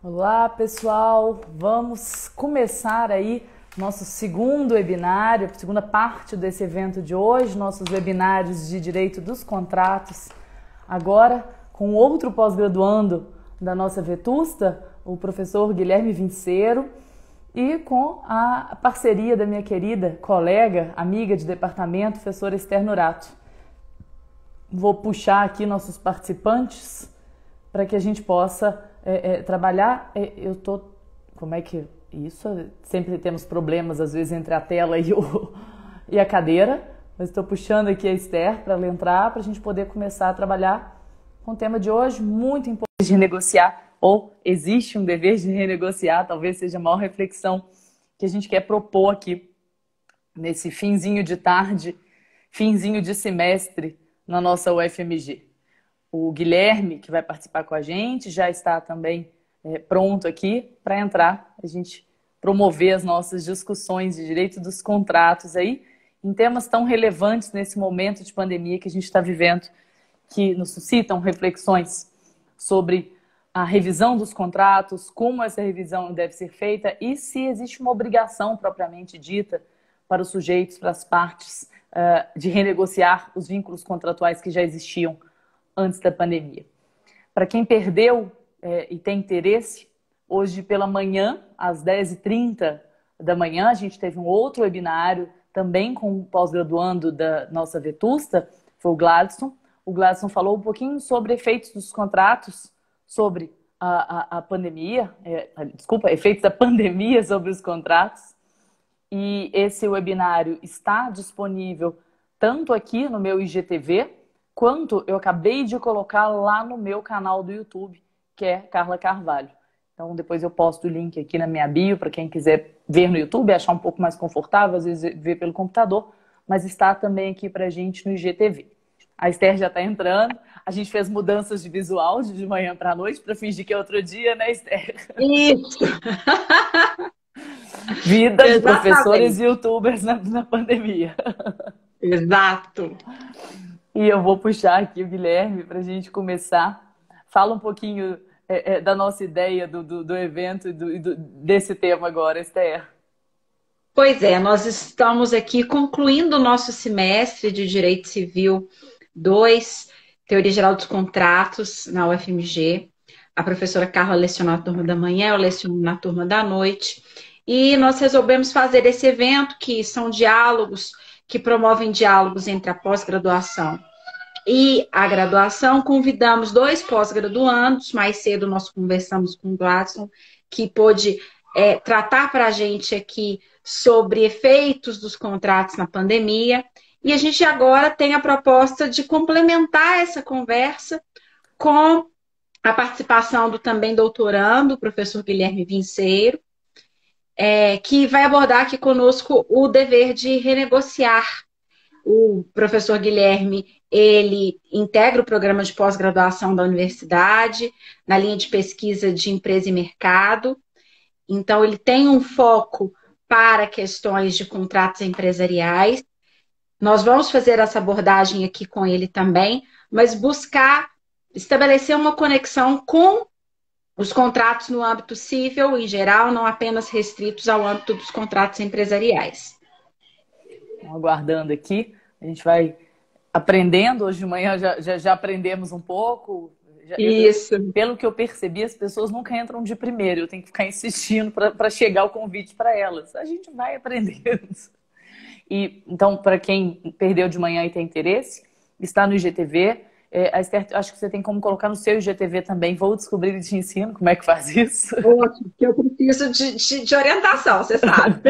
Olá, pessoal! Vamos começar aí nosso segundo webinário, segunda parte desse evento de hoje, nossos webinários de Direito dos Contratos. Agora, com outro pós-graduando da nossa Vetusta, o professor Guilherme Vinceiro, e com a parceria da minha querida colega, amiga de departamento, professora Esther Nurato. Vou puxar aqui nossos participantes para que a gente possa trabalhar. Como é que isso? Sempre temos problemas às vezes entre a tela e a cadeira, mas estou puxando aqui a Esther para ela entrar, para a gente poder começar a trabalhar com o tema de hoje, muito importante de renegociar, ou existe um dever de renegociar, talvez seja a maior reflexão que a gente quer propor aqui nesse finzinho de tarde, finzinho de semestre na nossa UFMG. O Guilherme, que vai participar com a gente, já está também pronto aqui para entrar, a gente promover as nossas discussões de direito dos contratos aí, em temas tão relevantes nesse momento de pandemia que a gente está vivendo, que nos suscitam reflexões sobre a revisão dos contratos, como essa revisão deve ser feita e se existe uma obrigação propriamente dita para os sujeitos, para as partes, de renegociar os vínculos contratuais que já existiam antes da pandemia. Para quem perdeu e tem interesse, hoje pela manhã, às 10h30 da manhã, a gente teve um outro webinário, também com um pós-graduando da nossa Vetusta, foi o Gladson. O Gladson falou um pouquinho sobre efeitos dos contratos, sobre a pandemia, efeitos da pandemia sobre os contratos. E esse webinário está disponível tanto aqui no meu IGTV, quanto eu acabei de colocar lá no meu canal do YouTube, que é Carla Carvalho. Então, depois eu posto o link aqui na minha bio, para quem quiser ver no YouTube, achar um pouco mais confortável, às vezes ver pelo computador, mas está também aqui para a gente no IGTV. A Esther já está entrando, a gente fez mudanças de visual de manhã para a noite, para fingir que é outro dia, né, Esther? Isso! Vida de professores Exatamente. e youtubers na pandemia. Exato. E eu vou puxar aqui o Guilherme para a gente começar. Fala um pouquinho da nossa ideia do evento e desse tema agora, Esther. Pois é, nós estamos aqui concluindo o nosso semestre de Direito Civil 2, Teoria Geral dos Contratos, na UFMG. A professora Carla lecionou na turma da manhã, eu leciono na turma da noite. E nós resolvemos fazer esse evento, que são diálogos, que promovem diálogos entre a pós-graduação e a graduação. Convidamos 2 pós-graduandos, mais cedo nós conversamos com o Gladson, que pôde tratar para a gente aqui sobre efeitos dos contratos na pandemia, e a gente agora tem a proposta de complementar essa conversa com a participação do também doutorando, o professor Guilherme Vinceiro, que vai abordar aqui conosco o dever de renegociar. O professor Guilherme, ele integra o programa de pós-graduação da universidade, na linha de pesquisa de empresa e mercado. Então, ele tem um foco para questões de contratos empresariais. Nós vamos fazer essa abordagem aqui com ele também, mas buscar estabelecer uma conexão com os contratos no âmbito civil, em geral, não apenas restritos ao âmbito dos contratos empresariais. Aguardando aqui, a gente vai aprendendo. Hoje de manhã já aprendemos um pouco. Isso. Pelo que eu percebi, as pessoas nunca entram de primeiro. Eu tenho que ficar insistindo para chegar o convite para elas. A gente vai aprendendo. E, então, para quem perdeu de manhã e tem interesse, está no IGTV. A Esther, acho que você tem como colocar no seu IGTV também. Vou descobrir e te ensino como é que faz isso. Ótimo, que eu preciso de orientação, você sabe.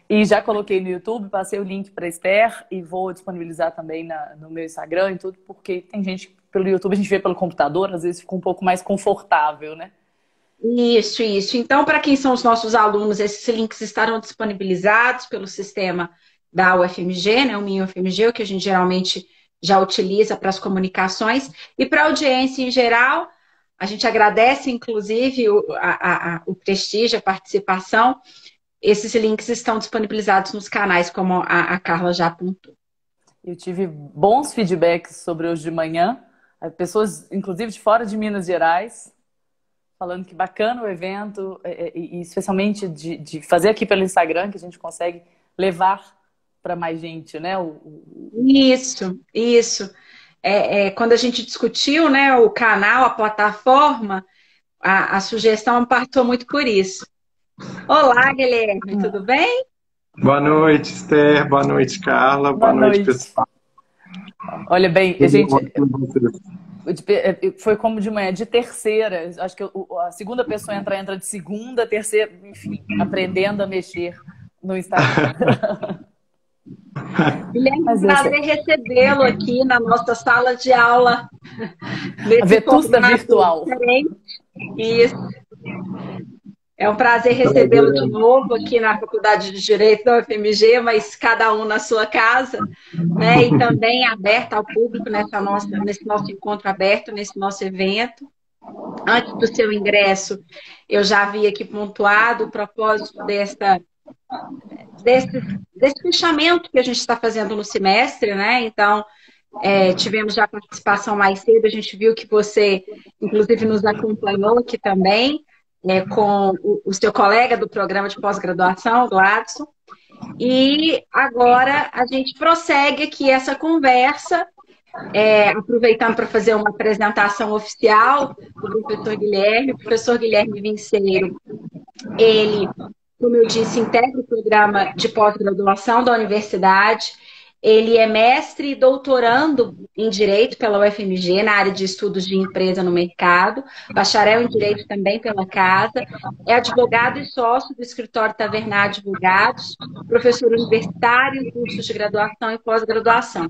E já coloquei no YouTube, passei o link para a Esther e vou disponibilizar também no meu Instagram e tudo, porque tem gente pelo YouTube, a gente vê pelo computador, às vezes fica um pouco mais confortável, né? Isso, isso. Então, para quem são os nossos alunos, esses links estarão disponibilizados pelo sistema da UFMG, né, o Minha UFMG, o que a gente geralmente já utiliza para as comunicações. E para a audiência em geral, a gente agradece, inclusive, o prestígio, a participação. Esses links estão disponibilizados nos canais, como a Carla já apontou. Eu tive bons feedbacks sobre hoje de manhã, pessoas, inclusive de fora de Minas Gerais, falando que bacana o evento, e especialmente de fazer aqui pelo Instagram, que a gente consegue levar para mais gente, né? Isso, isso. Quando a gente discutiu, né, o canal, a plataforma, a sugestão partiu muito por isso. Olá, Guilherme, tudo bem? Boa noite, Esther. Boa noite, Carla. Boa Boa noite, noite. pessoal. Olha bem, Tudo gente, bom com vocês? foi como de manhã, de terceira. Acho que a segunda pessoa entra de segunda, terceira, enfim, aprendendo a mexer no Instagram. Guilherme, é um prazer recebê-lo aqui na nossa sala de aula. A Vetusta virtual. Diferente. Isso. É um prazer recebê-lo de novo aqui na Faculdade de Direito da UFMG, mas cada um na sua casa, né? E também aberta ao público nesse nosso encontro aberto, nesse nosso evento. Antes do seu ingresso, eu já havia aqui pontuado o propósito desse fechamento que a gente está fazendo no semestre, né? Então, tivemos já participação mais cedo, a gente viu que você, inclusive, nos acompanhou aqui também, com o seu colega do programa de pós-graduação, Gladson. E agora a gente prossegue aqui essa conversa, aproveitando para fazer uma apresentação oficial do professor Guilherme. O professor Guilherme Vinceiro, ele, como eu disse, integra o programa de pós-graduação da universidade. Ele é mestre e doutorando em Direito pela UFMG, na área de estudos de empresa no mercado, bacharel em Direito também pela casa, é advogado e sócio do escritório Tavernar Advogados, professor universitário em cursos de graduação e pós-graduação.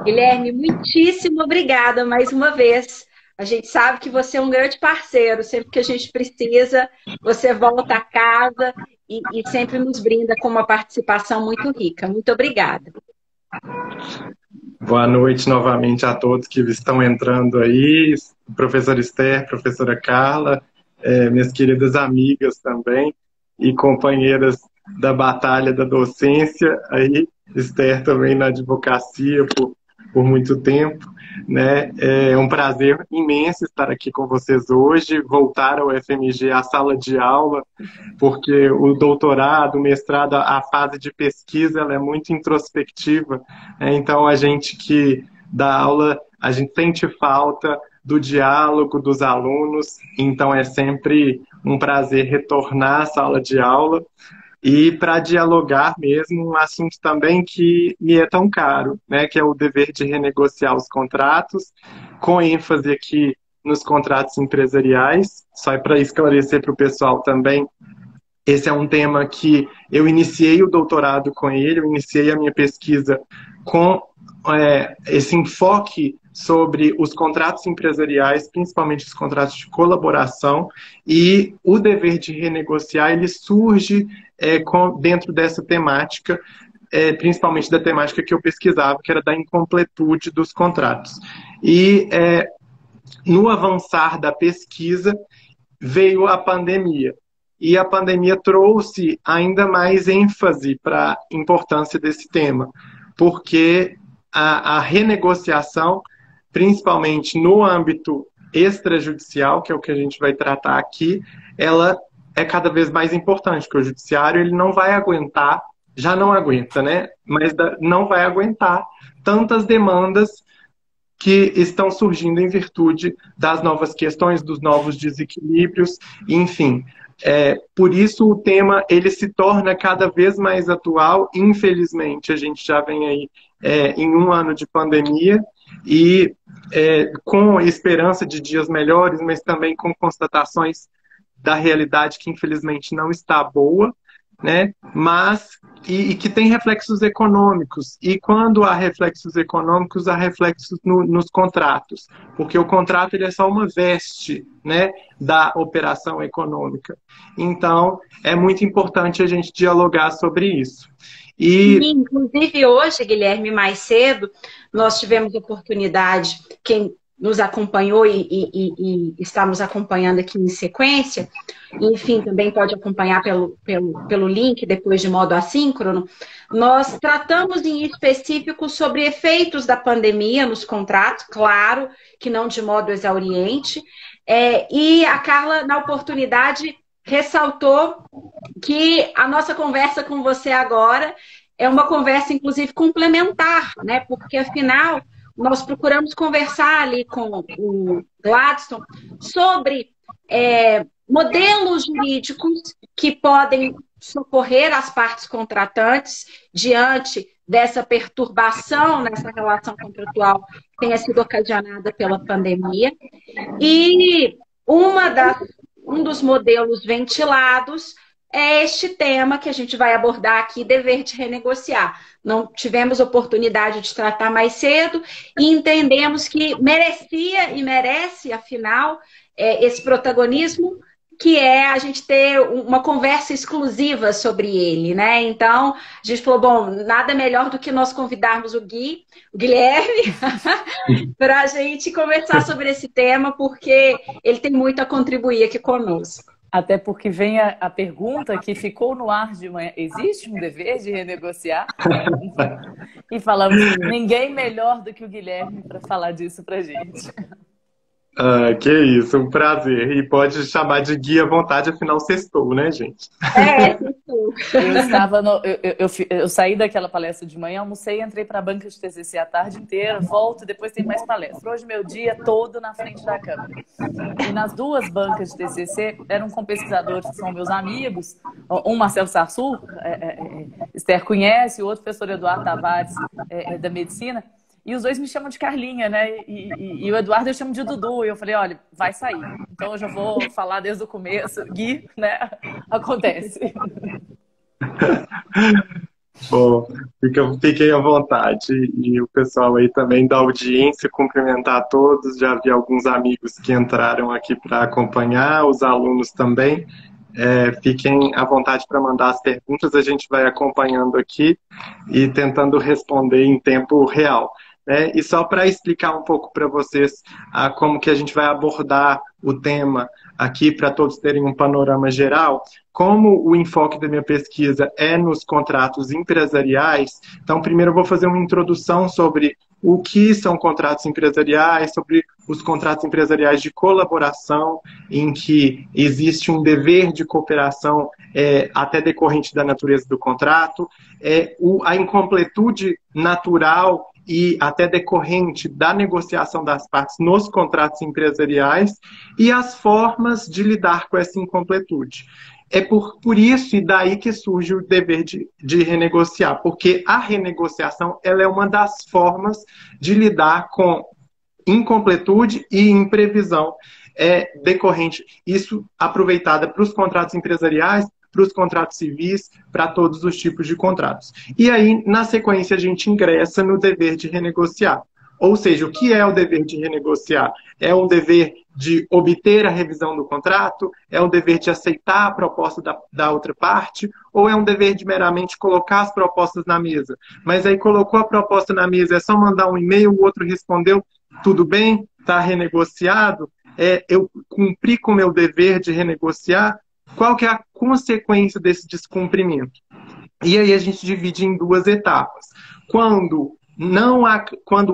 Guilherme, muitíssimo obrigada mais uma vez. A gente sabe que você é um grande parceiro, sempre que a gente precisa, você volta a casa e sempre nos brinda com uma participação muito rica. Muito obrigada. Boa noite novamente a todos que estão entrando aí, professora Esther, professora Carla, minhas queridas amigas também e companheiras da batalha da docência, aí Esther também na advocacia por muito tempo, né? É um prazer imenso estar aqui com vocês hoje, voltar ao FMG, à sala de aula, porque o doutorado, o mestrado, a fase de pesquisa, ela é muito introspectiva, né? Então a gente que dá aula, a gente sente falta do diálogo dos alunos, então é sempre um prazer retornar à sala de aula e para dialogar mesmo um assunto também que me é tão caro, né, que é o dever de renegociar os contratos, com ênfase aqui nos contratos empresariais. Só para esclarecer para o pessoal também, esse é um tema que eu iniciei o doutorado com ele, eu iniciei a minha pesquisa com esse enfoque sobre os contratos empresariais, principalmente os contratos de colaboração, e o dever de renegociar, ele surge dentro dessa temática, principalmente da temática que eu pesquisava, que era da incompletude dos contratos. E no avançar da pesquisa, veio a pandemia. E a pandemia trouxe ainda mais ênfase para a importância desse tema, porque a renegociação, principalmente no âmbito extrajudicial, que é o que a gente vai tratar aqui, ela é cada vez mais importante, porque o judiciário ele não vai aguentar, já não aguenta, né? Mas não vai aguentar tantas demandas que estão surgindo em virtude das novas questões, dos novos desequilíbrios, enfim. Por isso o tema ele se torna cada vez mais atual. Infelizmente, a gente já vem aí em um ano de pandemia e com esperança de dias melhores, mas também com constatações da realidade que infelizmente não está boa, né? Mas e que tem reflexos econômicos. E quando há reflexos econômicos, há reflexos nos contratos, porque o contrato ele é só uma veste, né, da operação econômica. Então, é muito importante a gente dialogar sobre isso. Inclusive, hoje, Guilherme, mais cedo, nós tivemos oportunidade, quem nos acompanhou e está nos acompanhando aqui em sequência, enfim, também pode acompanhar pelo link depois de modo assíncrono, nós tratamos em específico sobre efeitos da pandemia nos contratos, claro que não de modo exauriente, E a Carla, na oportunidade, ressaltou que a nossa conversa com você agora é uma conversa, inclusive, complementar, né? Porque, afinal, nós procuramos conversar ali com o Gladstone sobre modelos jurídicos que podem socorrer as partes contratantes diante dessa perturbação nessa relação contratual que tenha sido ocasionada pela pandemia. E um dos modelos ventilados é este tema que a gente vai abordar aqui, dever de renegociar. Não tivemos oportunidade de tratar mais cedo e entendemos que merecia e merece, afinal, esse protagonismo, que é a gente ter uma conversa exclusiva sobre ele, né? Então, a gente falou, bom, nada melhor do que nós convidarmos o Guilherme, para a gente conversar sobre esse tema, porque ele tem muito a contribuir aqui conosco. Até porque vem a pergunta que ficou no ar de manhã: existe um dever de renegociar? E falamos, ninguém melhor do que o Guilherme para falar disso para a gente. Que isso, um prazer. E pode chamar de Gui à vontade, afinal sextou, né, gente? Sextou. Eu saí daquela palestra de manhã, almocei, entrei para a banca de TCC a tarde inteira, volto, depois tem mais palestra. Hoje meu dia todo na frente da câmera. E nas duas bancas de TCC eram com pesquisadores que são meus amigos, um Marcelo Sarsur, Esther conhece, o outro professor Eduardo Tavares, da medicina. E os dois me chamam de Carlinha, né? E o Eduardo eu chamo de Dudu. E eu falei, olha, vai sair. Então eu já vou falar desde o começo. Gui, né? Acontece. Bom, fiquem à vontade. E o pessoal aí também da audiência, cumprimentar a todos. Já vi alguns amigos que entraram aqui para acompanhar, os alunos também. Fiquem à vontade para mandar as perguntas. A gente vai acompanhando aqui e tentando responder em tempo real. E só para explicar um pouco para vocês como que a gente vai abordar o tema aqui, para todos terem um panorama geral, como o enfoque da minha pesquisa é nos contratos empresariais, então primeiro eu vou fazer uma introdução sobre o que são contratos empresariais, sobre os contratos empresariais de colaboração, em que existe um dever de cooperação até decorrente da natureza do contrato, a incompletude natural e até decorrente da negociação das partes nos contratos empresariais e as formas de lidar com essa incompletude. É por isso e daí que surge o dever de renegociar, porque a renegociação ela é uma das formas de lidar com incompletude e imprevisão decorrente, isso aproveitada para os contratos empresariais, para os contratos civis, para todos os tipos de contratos. E aí, na sequência, a gente ingressa no dever de renegociar. Ou seja, o que é o dever de renegociar? É um dever de obter a revisão do contrato? É um dever de aceitar a proposta da outra parte? Ou é um dever de meramente colocar as propostas na mesa? Mas aí colocou a proposta na mesa, é só mandar um e-mail, o outro respondeu, tudo bem, está renegociado? Eu cumpri com o meu dever de renegociar? Qual que é a consequência desse descumprimento? E aí a gente divide em duas etapas. Quando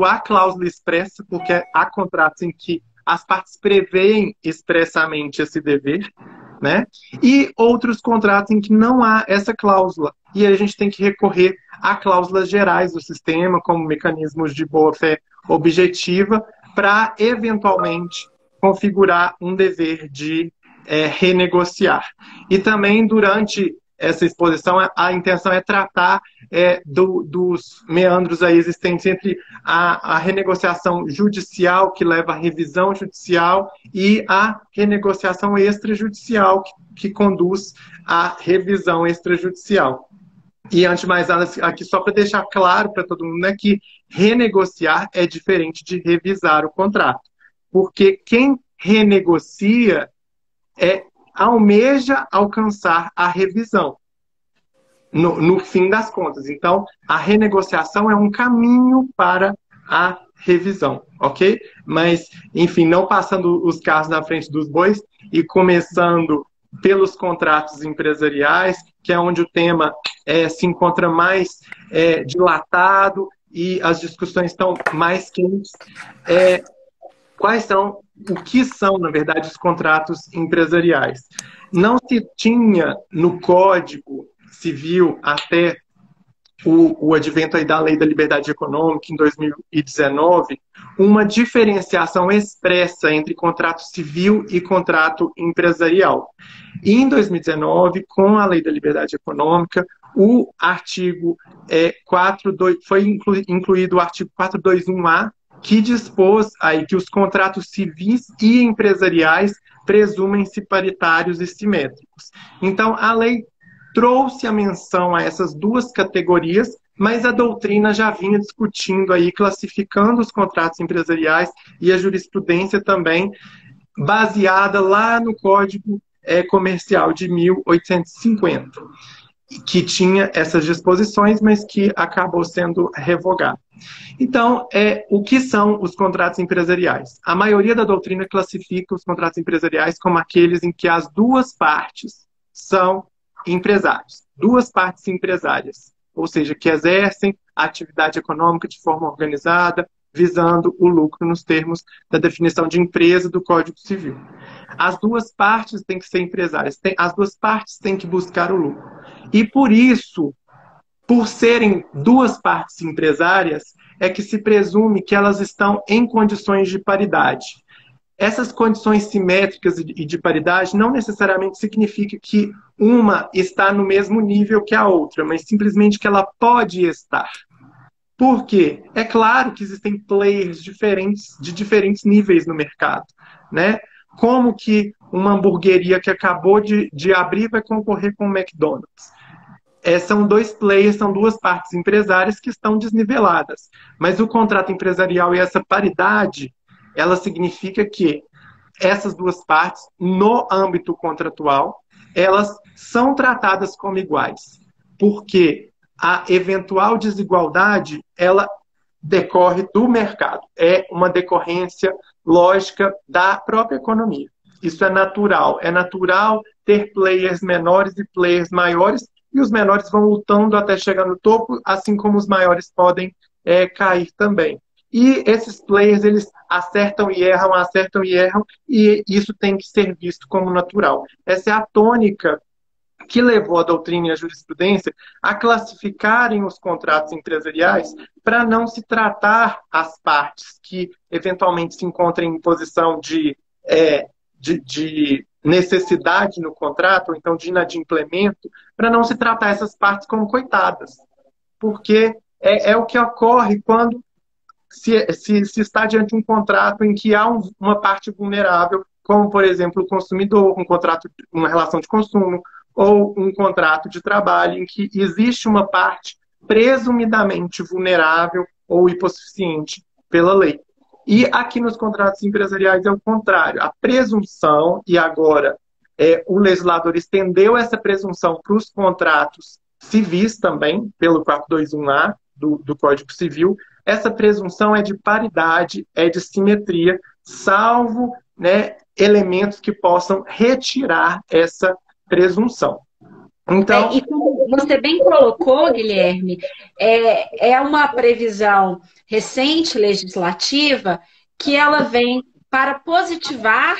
há cláusula expressa, porque há contratos em que as partes preveem expressamente esse dever, né? E outros contratos em que não há essa cláusula. E aí a gente tem que recorrer a cláusulas gerais do sistema, como mecanismos de boa-fé objetiva, para eventualmente configurar um dever de renegociar. E também, durante essa exposição, a intenção é tratar dos meandros aí existentes entre a renegociação judicial, que leva à revisão judicial, e a renegociação extrajudicial, que conduz à revisão extrajudicial. E, antes de mais nada, aqui só para deixar claro para todo mundo, né, que renegociar é diferente de revisar o contrato. Porque quem renegocia almeja alcançar a revisão, no fim das contas. Então, a renegociação é um caminho para a revisão, ok? Mas, enfim, não passando os carros na frente dos bois e começando pelos contratos empresariais, que é onde o tema se encontra mais dilatado e as discussões estão mais quentes. o que são, na verdade, os contratos empresariais. Não se tinha no Código Civil até o advento aí da Lei da Liberdade Econômica, em 2019, uma diferenciação expressa entre contrato civil e contrato empresarial. E em 2019, com a Lei da Liberdade Econômica, o artigo 42, foi incluído o artigo 421A, que dispôs aí que os contratos civis e empresariais presumem-se paritários e simétricos. Então, a lei trouxe a menção a essas duas categorias, mas a doutrina já vinha discutindo aí, classificando os contratos empresariais e a jurisprudência também, baseada lá no Código Comercial de 1850, que tinha essas disposições, mas que acabou sendo revogado. Então, o que são os contratos empresariais? A maioria da doutrina classifica os contratos empresariais como aqueles em que as duas partes são empresários, duas partes empresárias, ou seja, que exercem a atividade econômica de forma organizada, visando o lucro nos termos da definição de empresa do Código Civil. As duas partes têm que ser empresárias, as duas partes têm que buscar o lucro. E por isso, por serem duas partes empresárias, é que se presume que elas estão em condições de paridade. Essas condições simétricas e de paridade não necessariamente significa que uma está no mesmo nível que a outra, mas simplesmente que ela pode estar. Por quê? É claro que existem players diferentes, de diferentes níveis no mercado, né? Como que uma hamburgueria que acabou de abrir vai concorrer com o McDonald's? São dois players, são duas partes empresárias que estão desniveladas. Mas o contrato empresarial e essa paridade, ela significa que essas duas partes, no âmbito contratual, elas são tratadas como iguais. Porque a eventual desigualdade, ela decorre do mercado. É uma decorrência lógica da própria economia. Isso é natural. É natural ter players menores e players maiores, e os menores vão lutando até chegar no topo, assim como os maiores podem cair também. E esses players, eles acertam e erram, e isso tem que ser visto como natural. Essa é a tônica que levou a doutrina e a jurisprudência a classificarem os contratos empresariais para não se tratar as partes que eventualmente se encontrem em posição de necessidade no contrato, ou então de inadimplemento, para não se tratar essas partes como coitadas. Porque é o que ocorre quando se está diante de um contrato em que há uma parte vulnerável, como, por exemplo, o consumidor, uma relação de consumo, ou um contrato de trabalho em que existe uma parte presumidamente vulnerável ou hipossuficiente pela lei. E aqui nos contratos empresariais é o contrário. A presunção, e agora o legislador estendeu essa presunção para os contratos civis também, pelo 421A do Código Civil, essa presunção é de paridade, é de simetria, salvo, né, elementos que possam retirar essa presunção. Então, e como você bem colocou, Guilherme, é uma previsão recente legislativa que ela vem para positivar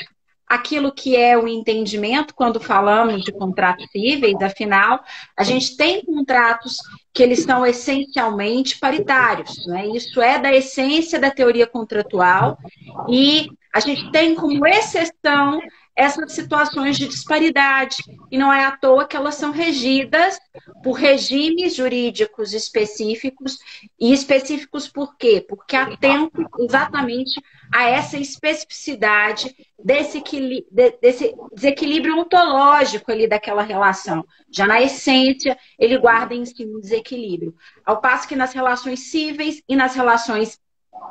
aquilo que é o entendimento quando falamos de contratos cíveis. Afinal, a gente tem contratos que eles são essencialmente paritários, né? Isso é da essência da teoria contratual, e a gente tem como exceção essas situações de disparidade, e não é à toa que elas são regidas por regimes jurídicos específicos, e específicos por quê? Porque atentam exatamente a essa especificidade desse desequilíbrio ontológico ali daquela relação. Já na essência, ele guarda em si um desequilíbrio. Ao passo que nas relações cíveis e nas relações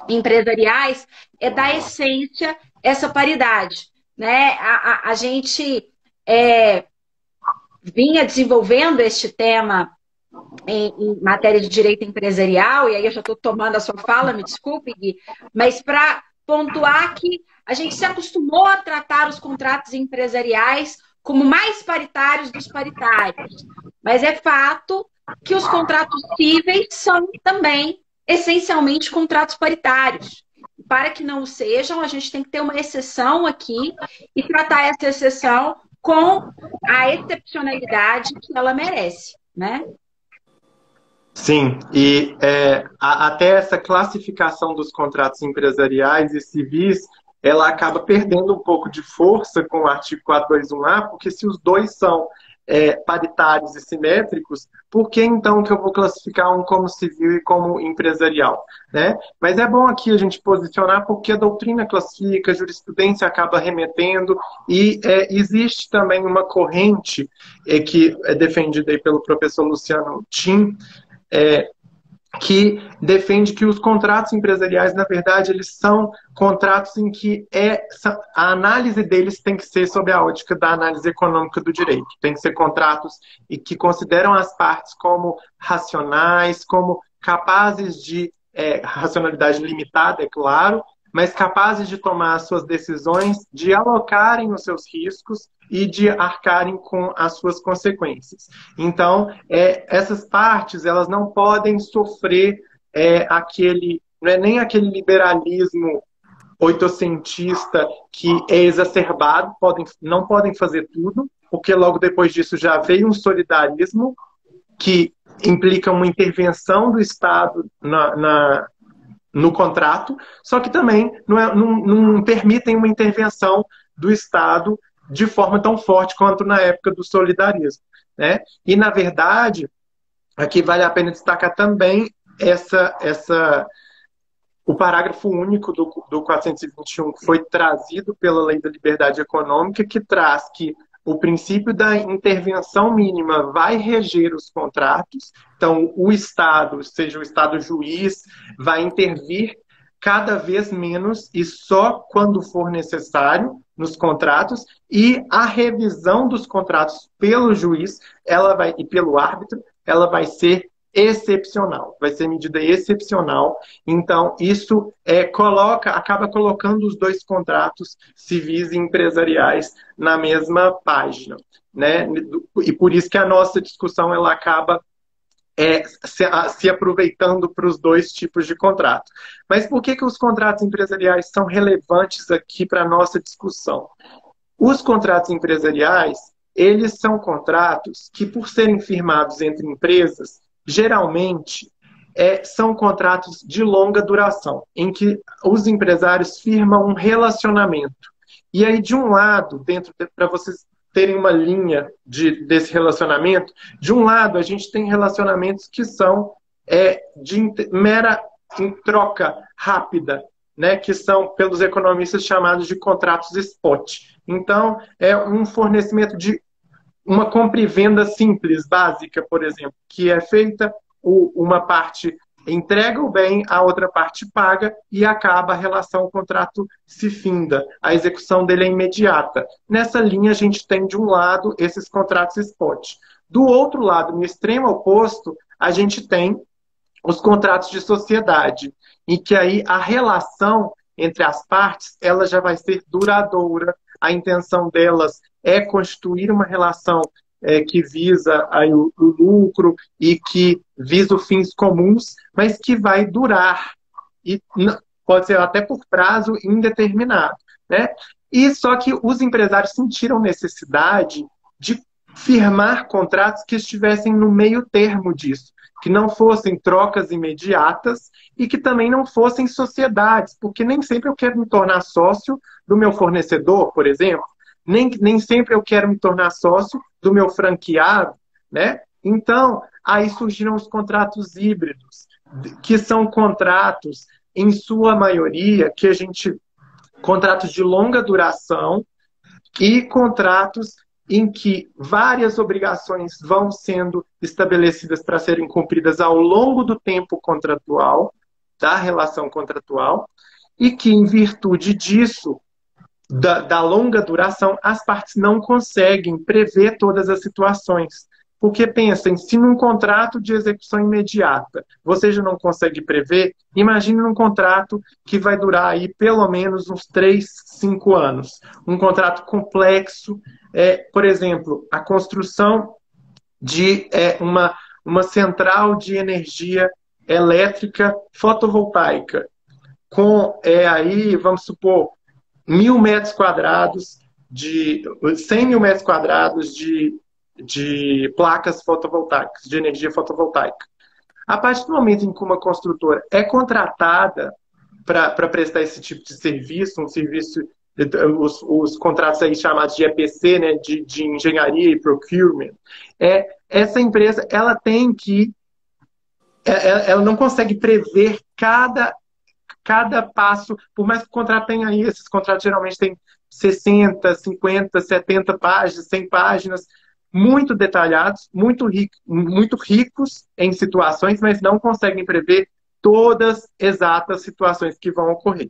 empresariais, é da essência essa paridade. Né? A gente vinha desenvolvendo este tema em matéria de direito empresarial, e aí eu já estou tomando a sua fala, me desculpe, Gui, mas para pontuar que a gente se acostumou a tratar os contratos empresariais como mais paritários dos paritários. Mas é fato que os contratos cíveis são também essencialmente contratos paritários. para que não o sejam, a gente tem que ter uma exceção aqui e tratar essa exceção com a excepcionalidade que ela merece, né? Sim, e até essa classificação dos contratos empresariais e civis, ela acaba perdendo um pouco de força com o artigo 421A, porque se os dois são paritários e simétricos, por que então que eu vou classificar um como civil e como empresarial? Né? Mas é bom aqui a gente posicionar porque a doutrina classifica, a jurisprudência acaba remetendo, e existe também uma corrente que é defendida aí pelo professor Luciano Tim, que defende que os contratos empresariais, na verdade, eles são contratos em que a análise deles tem que ser sob a ótica da análise econômica do direito. Tem que ser contratos e que consideram as partes como racionais, como capazes de racionalidade limitada, é claro, mas capazes de tomar as suas decisões, de alocarem os seus riscos e de arcarem com as suas consequências. Então, essas partes, elas não podem sofrer nem aquele liberalismo oitocentista que é exacerbado, não podem fazer tudo, porque logo depois disso já veio um solidarismo que implica uma intervenção do Estado no contrato, só que também não permitem uma intervenção do Estado de forma tão forte quanto na época do solidarismo. Né? E, na verdade, aqui vale a pena destacar também o parágrafo único do 421, que foi trazido pela Lei da Liberdade Econômica, que traz que o princípio da intervenção mínima vai reger os contratos. Então, o Estado, seja o Estado juiz, vai intervir cada vez menos e só quando for necessário nos contratos, e a revisão dos contratos pelo juiz e pelo árbitro, ela vai ser excepcional, vai ser medida excepcional. Então, isso acaba colocando os dois contratos civis e empresariais na mesma página, né? E por isso que a nossa discussão ela acaba se aproveitando para os dois tipos de contrato. Mas por que os contratos empresariais são relevantes aqui para a nossa discussão? Os contratos empresariais, eles são contratos que, por serem firmados entre empresas, geralmente são contratos de longa duração, em que os empresários firmam um relacionamento. E aí, de um lado, para vocês terem uma linha desse relacionamento, de um lado, a gente tem relacionamentos que são de mera troca rápida, né, que são, pelos economistas, chamados de contratos spot. Então, é um fornecimento de uma compra e venda simples, básica, por exemplo, que é feita, uma parte entrega o bem, a outra parte paga e acaba a relação, o contrato se finda, a execução dele é imediata. Nessa linha a gente tem de um lado esses contratos spot. Do outro lado, no extremo oposto, a gente tem os contratos de sociedade, em que aí a relação entre as partes ela já vai ser duradoura, a intenção delas é constituir uma relação que visa aí o lucro e que visa os fins comuns, mas que vai durar, e pode ser até por prazo indeterminado. Né? E só que os empresários sentiram necessidade de firmar contratos que estivessem no meio termo disso, que não fossem trocas imediatas e que também não fossem sociedades, porque nem sempre eu quero me tornar sócio do meu fornecedor, por exemplo, nem sempre eu quero me tornar sócio do meu franqueado, né? Então, aí surgiram os contratos híbridos, que são contratos, em sua maioria, contratos de longa duração e contratos em que várias obrigações vão sendo estabelecidas para serem cumpridas ao longo do tempo contratual, da relação contratual, e que, em virtude disso, da longa duração, as partes não conseguem prever todas as situações. Porque pensem, se num contrato de execução imediata você já não consegue prever, imagine num contrato que vai durar aí pelo menos uns 3, 5 anos. Um contrato complexo, por exemplo, a construção de uma central de energia elétrica fotovoltaica. com, aí, vamos supor, 1.000 metros quadrados, 100 mil metros quadrados de placas fotovoltaicas, de energia fotovoltaica. A partir do momento em que uma construtora é contratada para prestar esse tipo de serviço, um serviço, os contratos aí chamados de EPC, né, de engenharia e procurement, essa empresa ela tem que, ela não consegue prever cada passo, por mais que o contrato tenha aí, esses contratos geralmente têm 60, 50, 70 páginas, 100 páginas, muito detalhados, muito ricos em situações, mas não conseguem prever todas exatas situações que vão ocorrer.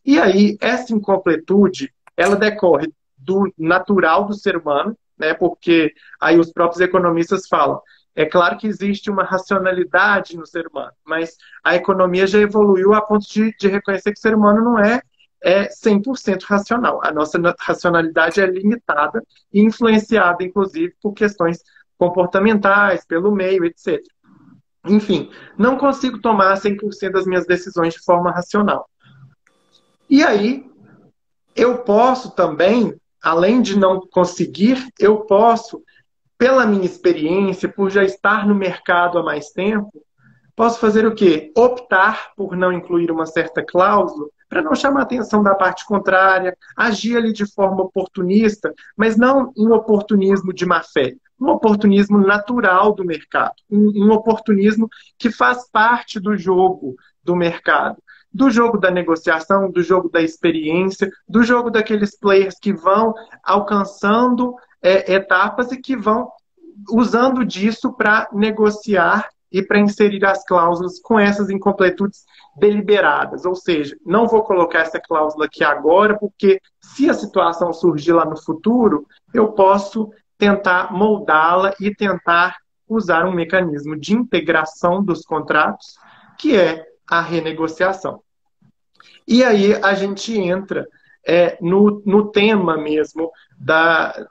E aí, essa incompletude, ela decorre do natural do ser humano, né? Porque aí os próprios economistas falam, é claro que existe uma racionalidade no ser humano, mas a economia já evoluiu a ponto de reconhecer que o ser humano não é 100% racional. A nossa racionalidade é limitada e influenciada, inclusive, por questões comportamentais, pelo meio, etc. Enfim, não consigo tomar 100% das minhas decisões de forma racional. E aí, eu posso também, além de não conseguir, eu posso, pela minha experiência, por já estar no mercado há mais tempo, posso fazer o quê? Optar por não incluir uma certa cláusula para não chamar a atenção da parte contrária, agir ali de forma oportunista, mas não um oportunismo de má fé, um oportunismo natural do mercado, um oportunismo que faz parte do jogo do mercado, do jogo da negociação, do jogo da experiência, do jogo daqueles players que vão alcançando etapas e que vão usando disso para negociar e para inserir as cláusulas com essas incompletudes deliberadas. Ou seja, não vou colocar essa cláusula aqui agora, porque se a situação surgir lá no futuro, eu posso tentar moldá-la e tentar usar um mecanismo de integração dos contratos, que é a renegociação. E aí a gente entra no tema mesmo da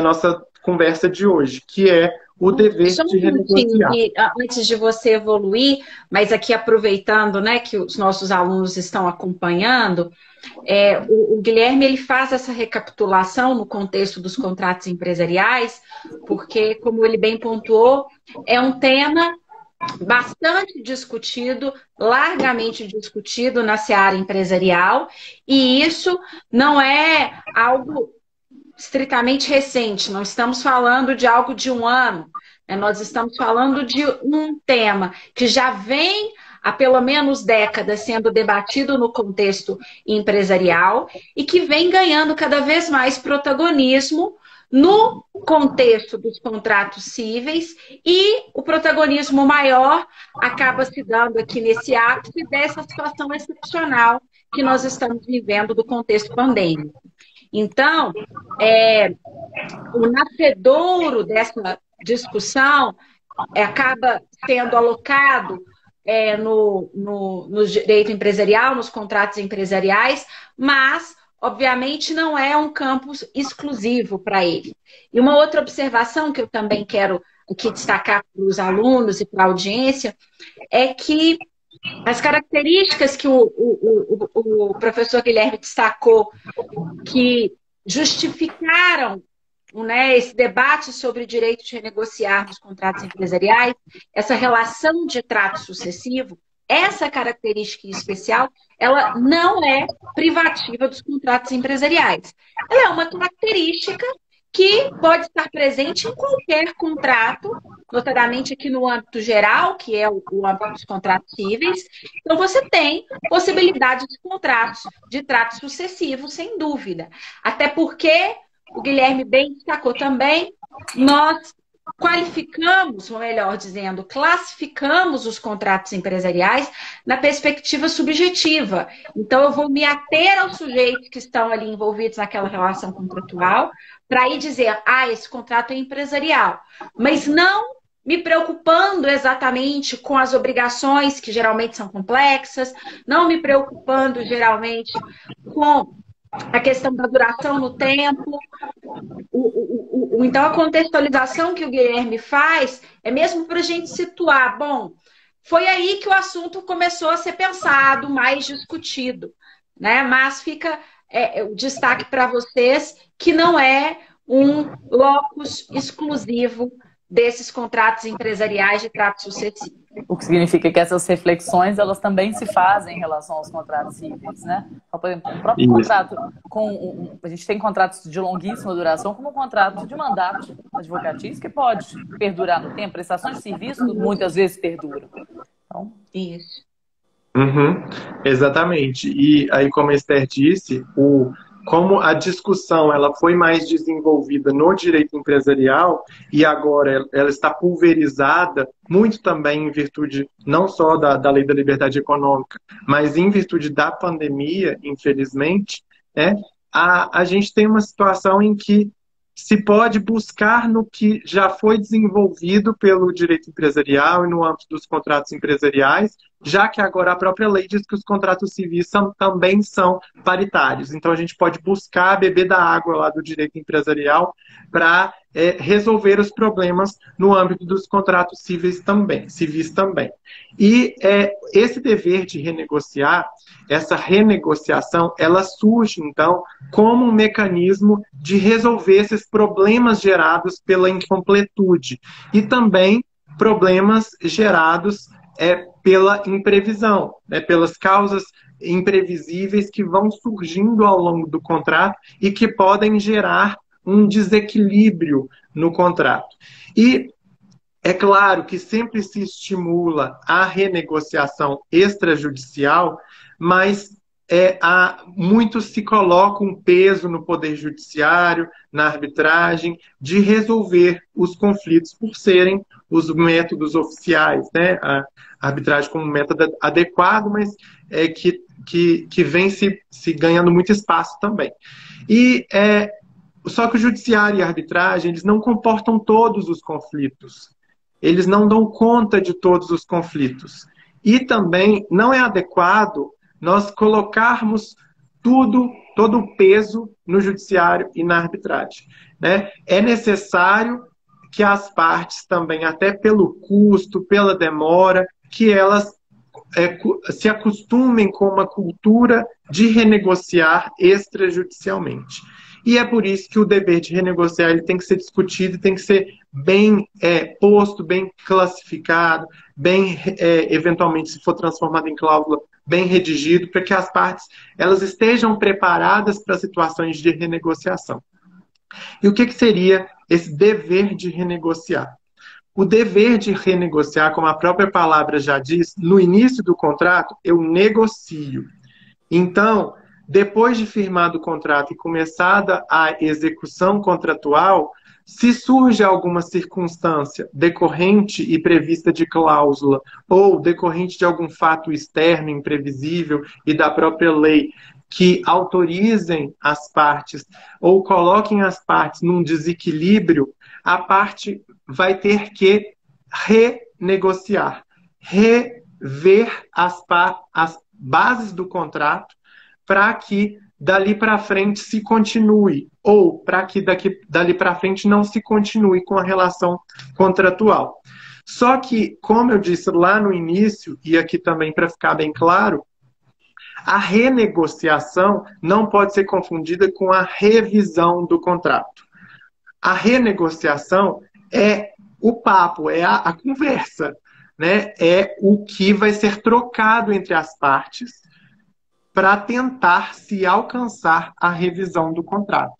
nossa conversa de hoje, que é o dever de renegociar. Antes de você evoluir, mas aqui aproveitando, né, que os nossos alunos estão acompanhando, o Guilherme ele faz essa recapitulação no contexto dos contratos empresariais, porque, como ele bem pontuou, é um tema bastante discutido, largamente discutido na seara empresarial, e isso não é algo estritamente recente, não estamos falando de algo de um ano, né? Nós estamos falando de um tema que já vem há pelo menos décadas sendo debatido no contexto empresarial e que vem ganhando cada vez mais protagonismo no contexto dos contratos cíveis, e o protagonismo maior acaba se dando aqui nesse ápice dessa situação excepcional que nós estamos vivendo do contexto pandêmico. Então, o nascedouro dessa discussão acaba sendo alocado no direito empresarial, nos contratos empresariais, mas, obviamente, não é um campo exclusivo para ele. E uma outra observação que eu também quero aqui destacar para os alunos e para a audiência é que as características que o professor Guilherme destacou, que justificaram, né, esse debate sobre o direito de renegociar nos contratos empresariais, essa relação de trato sucessivo, essa característica especial, ela não é privativa dos contratos empresariais. Ela é uma característica que pode estar presente em qualquer contrato, notadamente aqui no âmbito geral, que é o âmbito dos contratos cíveis. Então, você tem possibilidade de contratos de trato sucessivo, sem dúvida. Até porque, o Guilherme bem destacou também, nós qualificamos, ou melhor dizendo, classificamos os contratos empresariais na perspectiva subjetiva. Então, eu vou me ater aos sujeitos que estão ali envolvidos naquela relação contratual, para aí dizer, esse contrato é empresarial. Mas não me preocupando exatamente com as obrigações, que geralmente são complexas, não me preocupando geralmente com a questão da duração no tempo. Então, a contextualização que o Guilherme faz é mesmo para a gente situar, bom, foi aí que o assunto começou a ser pensado, mais discutido, né? Mas fica o destaque para vocês que não é um locus exclusivo desses contratos empresariais de trato sucessivo. O que significa que essas reflexões, elas também se fazem em relação aos contratos cíveis, né? Então, por exemplo, um próprio contrato a gente tem contratos de longuíssima duração, como um contrato de mandato advocatício, que pode perdurar no tempo. Prestações de serviço muitas vezes perduram. Então, isso. Uhum, exatamente. E aí, como a Esther disse, como a discussão ela foi mais desenvolvida no direito empresarial e agora ela está pulverizada, muito também em virtude não só da lei da liberdade econômica, mas em virtude da pandemia, infelizmente, a gente tem uma situação em que se pode buscar no que já foi desenvolvido pelo direito empresarial e no âmbito dos contratos empresariais, já que agora a própria lei diz que os contratos civis também são paritários. Então, a gente pode buscar beber da água lá do direito empresarial para resolver os problemas no âmbito dos contratos civis também. E esse dever de renegociar, essa renegociação, ela surge, então, como um mecanismo de resolver esses problemas gerados pela incompletude e também problemas gerados pela imprevisão, pelas causas imprevisíveis que vão surgindo ao longo do contrato e que podem gerar um desequilíbrio no contrato. E é claro que sempre se estimula a renegociação extrajudicial, mas muito se coloca um peso no Poder Judiciário, na arbitragem, de resolver os conflitos por serem os métodos oficiais, né? A arbitragem como método adequado, mas que vem se ganhando muito espaço também. Só que o Judiciário e a arbitragem, eles não comportam todos os conflitos. Eles não dão conta de todos os conflitos. E também não é adequado nós colocarmos todo o peso no judiciário e na arbitragem, né? É necessário que as partes também, até pelo custo, pela demora, que elas se acostumem com uma cultura de renegociar extrajudicialmente. E é por isso que o dever de renegociar ele tem que ser discutido, tem que ser bem posto, bem classificado, bem, eventualmente, se for transformado em cláusula, bem redigido, para que as partes elas estejam preparadas para situações de renegociação. E o que seria esse dever de renegociar? O dever de renegociar, como a própria palavra já diz, no início do contrato, eu negocio. Então, depois de firmado o contrato e começada a execução contratual, se surge alguma circunstância decorrente e prevista de cláusula ou decorrente de algum fato externo, imprevisível e da própria lei que autorizem as partes ou coloquem as partes num desequilíbrio, a parte vai ter que renegociar, rever as bases do contrato para que dali para frente se continue, ou para que dali para frente não se continue com a relação contratual. Só que, como eu disse lá no início, e aqui também para ficar bem claro, a renegociação não pode ser confundida com a revisão do contrato. A renegociação é o papo, é a conversa, né? É o que vai ser trocado entre as partes para tentar se alcançar a revisão do contrato.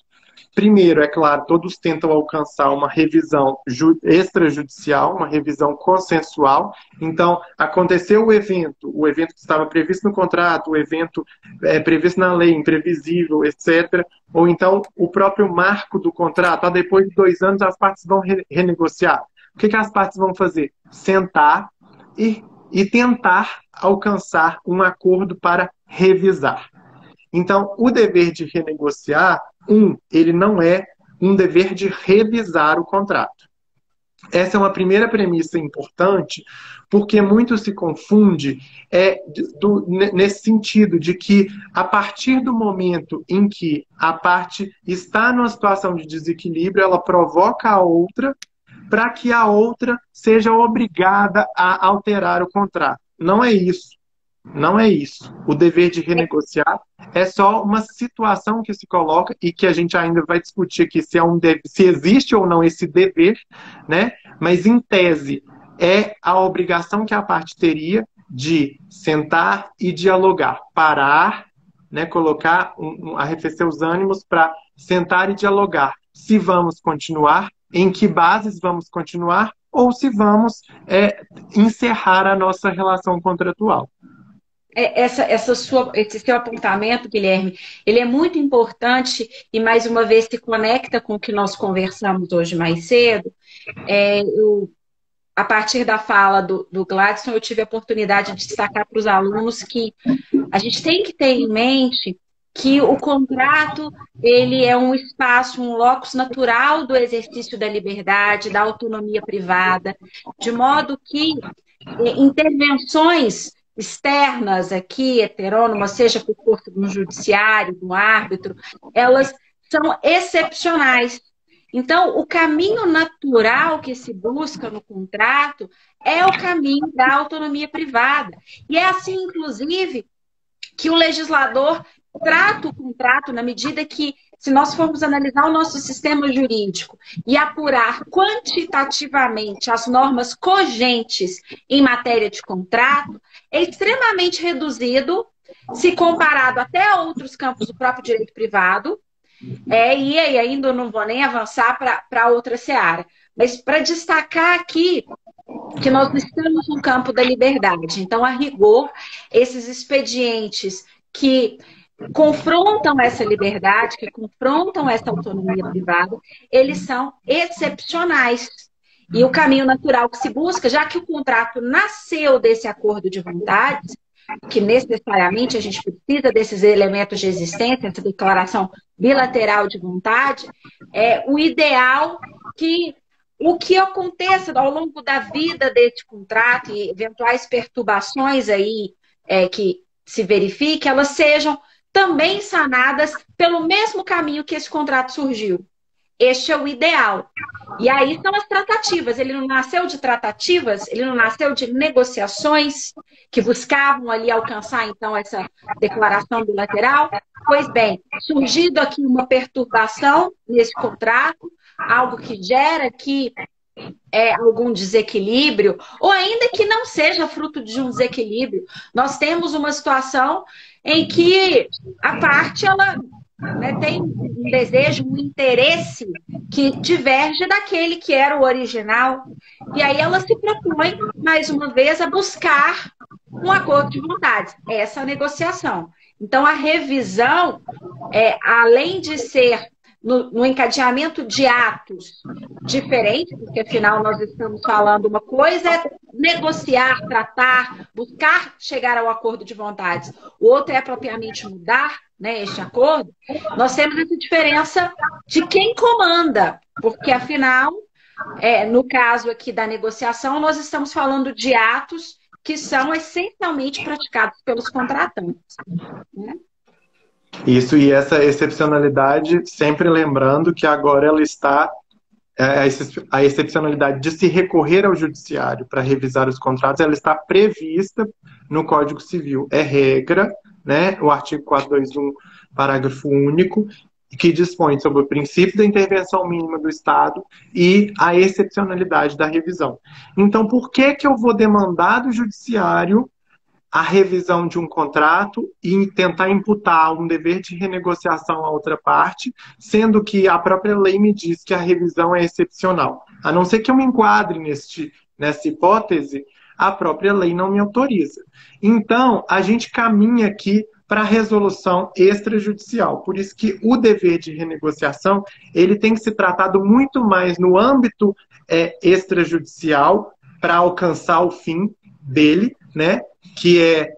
Primeiro, é claro, todos tentam alcançar uma revisão extrajudicial, uma revisão consensual. Então, aconteceu o evento que estava previsto no contrato, o evento previsto na lei, imprevisível, etc. Ou então, o próprio marco do contrato, depois de 2 anos, as partes vão renegociar. O que as partes vão fazer? Sentar e tentar alcançar um acordo para revisar. Então, o dever de renegociar, ele não é um dever de revisar o contrato. Essa é uma primeira premissa importante, porque muito se confunde nesse sentido de que, a partir do momento em que a parte está numa situação de desequilíbrio, ela provoca a outra para que a outra seja obrigada a alterar o contrato. Não é isso. Não é isso. O dever de renegociar é só uma situação que se coloca e que a gente ainda vai discutir aqui se existe ou não esse dever, né? Mas, em tese, é a obrigação que a parte teria de sentar e dialogar, parar, né? Colocar, arrefecer os ânimos para sentar e dialogar. Se vamos continuar, em que bases vamos continuar, ou se vamos encerrar a nossa relação contratual. Esse seu apontamento, Guilherme, ele é muito importante e, mais uma vez, se conecta com o que nós conversamos hoje mais cedo. A partir da fala do Gladson, eu tive a oportunidade de destacar para os alunos que a gente tem que ter em mente que o contrato ele é um espaço, um locus natural do exercício da liberdade, da autonomia privada, de modo que intervenções externas aqui, heterônomas, seja por força do judiciário, do árbitro, elas são excepcionais. Então, o caminho natural que se busca no contrato é o caminho da autonomia privada. E é assim, inclusive, que o legislador trata o contrato na medida que, se nós formos analisar o nosso sistema jurídico e apurar quantitativamente as normas cogentes em matéria de contrato, é extremamente reduzido se comparado até a outros campos do próprio direito privado, e aí ainda não vou nem avançar para outra seara. Mas para destacar aqui que nós estamos no campo da liberdade. Então, a rigor, esses expedientes que confrontam essa liberdade, que confrontam essa autonomia privada, eles são excepcionais. E o caminho natural que se busca, já que o contrato nasceu desse acordo de vontades, que necessariamente a gente precisa desses elementos de existência, essa declaração bilateral de vontade, o ideal que o que aconteça ao longo da vida desse contrato e eventuais perturbações aí que se verifiquem, elas sejam também sanadas pelo mesmo caminho que esse contrato surgiu. Este é o ideal. E aí são as tratativas. Ele não nasceu de tratativas, ele não nasceu de negociações que buscavam ali alcançar, então, essa declaração bilateral. Pois bem, surgido aqui uma perturbação nesse contrato, algo que gera aqui algum desequilíbrio, ou ainda que não seja fruto de um desequilíbrio. Nós temos uma situação em que a parte, ela tem um desejo, um interesse que diverge daquele que era o original. E aí ela se propõe, mais uma vez, a buscar um acordo de vontades. Essa negociação. Então, a revisão, além de ser no encadeamento de atos diferentes, porque afinal nós estamos falando, uma coisa é negociar, tratar, buscar chegar ao acordo de vontades. O outro é propriamente mudar, né, este acordo. Nós temos essa diferença de quem comanda, porque afinal, no caso aqui da negociação, nós estamos falando de atos que são essencialmente praticados pelos contratantes, né? Isso, e essa excepcionalidade, sempre lembrando que agora ela está, a excepcionalidade de se recorrer ao judiciário para revisar os contratos, ela está prevista no Código Civil. É regra, né? O artigo 421, parágrafo único, que dispõe sobre o princípio da intervenção mínima do Estado e a excepcionalidade da revisão. Então, por que eu vou demandar do judiciário a revisão de um contrato e tentar imputar um dever de renegociação à outra parte, sendo que a própria lei me diz que a revisão é excepcional? A não ser que eu me enquadre nessa hipótese, a própria lei não me autoriza. Então, a gente caminha aqui para a resolução extrajudicial. Por isso que o dever de renegociação ele tem que ser tratado muito mais no âmbito extrajudicial para alcançar o fim dele, né? Que é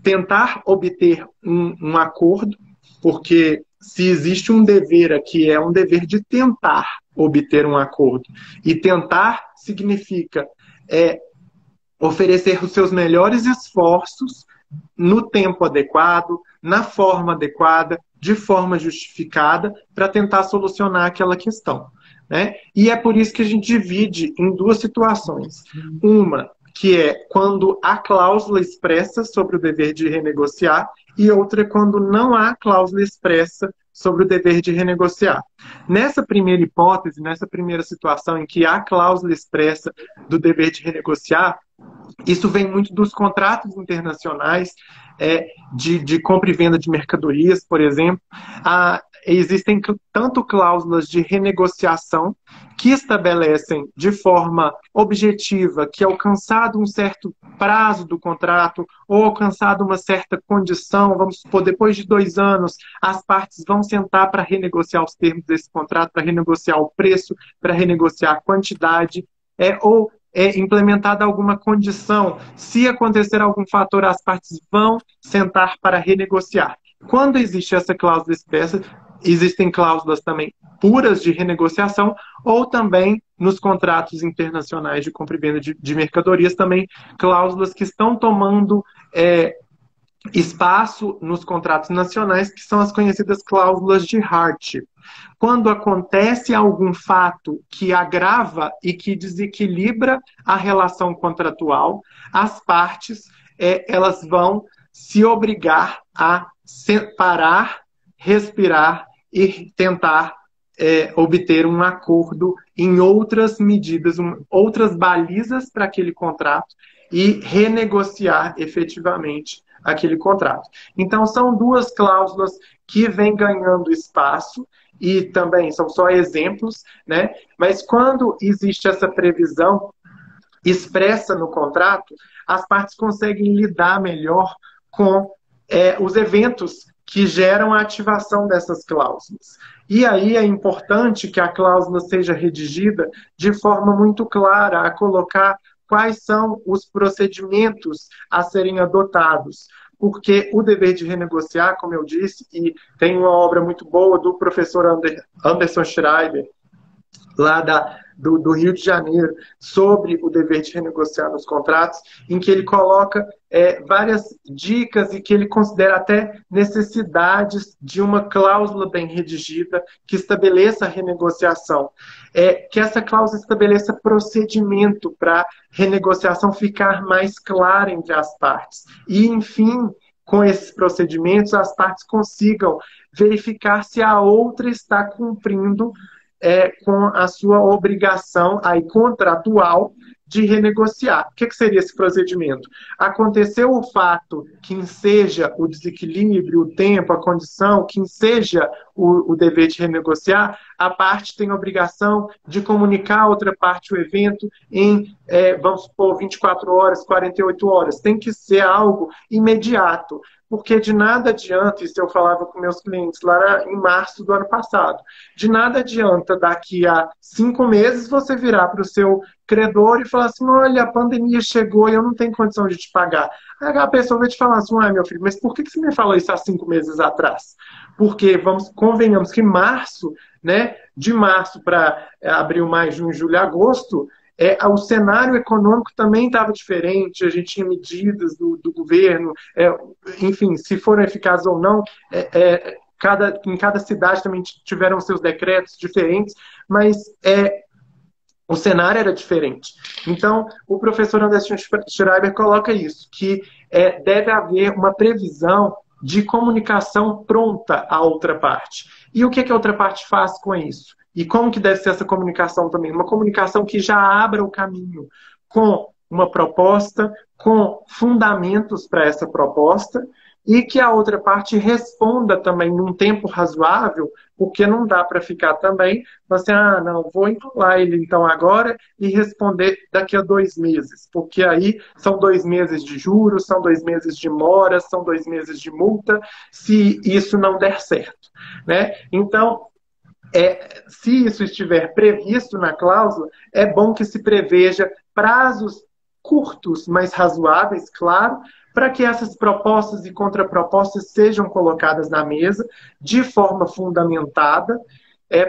tentar obter um acordo, porque se existe um dever aqui, é um dever de tentar obter um acordo. E tentar significa oferecer os seus melhores esforços no tempo adequado, na forma adequada, de forma justificada para tentar solucionar aquela questão, né? E é por isso que a gente divide em duas situações. Uma, que é quando há cláusula expressa sobre o dever de renegociar, e outra é quando não há cláusula expressa sobre o dever de renegociar. Nessa primeira hipótese, nessa primeira situação em que há cláusula expressa do dever de renegociar, isso vem muito dos contratos internacionais de compra e venda de mercadorias, por exemplo. Existem tanto cláusulas de renegociação que estabelecem de forma objetiva que alcançado um certo prazo do contrato ou alcançado uma certa condição, vamos supor, depois de 2 anos, as partes vão sentar para renegociar os termos desse contrato, para renegociar o preço, para renegociar a quantidade, ou implementada alguma condição. Se acontecer algum fator, as partes vão sentar para renegociar. Quando existe essa cláusula expressa, existem cláusulas também puras de renegociação, ou também nos contratos internacionais de compra e venda de mercadorias, também cláusulas que estão tomando espaço nos contratos nacionais, que são as conhecidas cláusulas de hardship. Quando acontece algum fato que agrava e que desequilibra a relação contratual, as partes elas vão se obrigar a parar, respirar e tentar obter um acordo em outras medidas, outras balizas para aquele contrato e renegociar efetivamente aquele contrato. Então, são duas cláusulas que vêm ganhando espaço e também são só exemplos, né? Mas quando existe essa previsão expressa no contrato, as partes conseguem lidar melhor com os eventos que geram a ativação dessas cláusulas. E aí é importante que a cláusula seja redigida de forma muito clara, a colocar quais são os procedimentos a serem adotados. Porque o dever de renegociar, como eu disse, e tem uma obra muito boa do professor Anderson Schreiber, lá do Rio de Janeiro, sobre o dever de renegociar nos contratos, em que ele coloca várias dicas e que ele considera até necessidades de uma cláusula bem redigida que estabeleça a renegociação. Que essa cláusula estabeleça procedimento para a renegociação ficar mais clara entre as partes. E, enfim, com esses procedimentos, as partes consigam verificar se a outra está cumprindo com a sua obrigação aí contratual de renegociar. O que seria esse procedimento? Aconteceu o fato que enseja o desequilíbrio, o tempo, a condição, que enseja o dever de renegociar, a parte tem a obrigação de comunicar a outra parte o evento em, vamos supor, 24 horas, 48 horas. Tem que ser algo imediato. Porque de nada adianta, isso eu falava com meus clientes lá em março do ano passado, de nada adianta daqui a 5 meses você virar para o seu credor e falar assim, olha, a pandemia chegou e eu não tenho condição de te pagar. Aí a pessoa vai te falar assim, meu filho, mas por que você me falou isso há 5 meses atrás? Porque, convenhamos que março, né, de março para abril, maio, junho, julho e agosto, o cenário econômico também estava diferente, a gente tinha medidas do governo, enfim, se foram eficazes ou não, em cada cidade também tiveram seus decretos diferentes, mas o cenário era diferente. Então, o professor Anderson Schreiber coloca isso, que deve haver uma previsão de comunicação pronta à outra parte. E o que a outra parte faz com isso? E como que deve ser essa comunicação também? Uma comunicação que já abra o caminho com uma proposta, com fundamentos para essa proposta, e que a outra parte responda também num tempo razoável, porque não dá para ficar também, assim, não, vou enrolar ele então agora e responder daqui a 2 meses, porque aí são 2 meses de juros, são 2 meses de mora, são 2 meses de multa, se isso não der certo, né? Então, se isso estiver previsto na cláusula, é bom que se preveja prazos curtos, mas razoáveis, claro, para que essas propostas e contrapropostas sejam colocadas na mesa de forma fundamentada,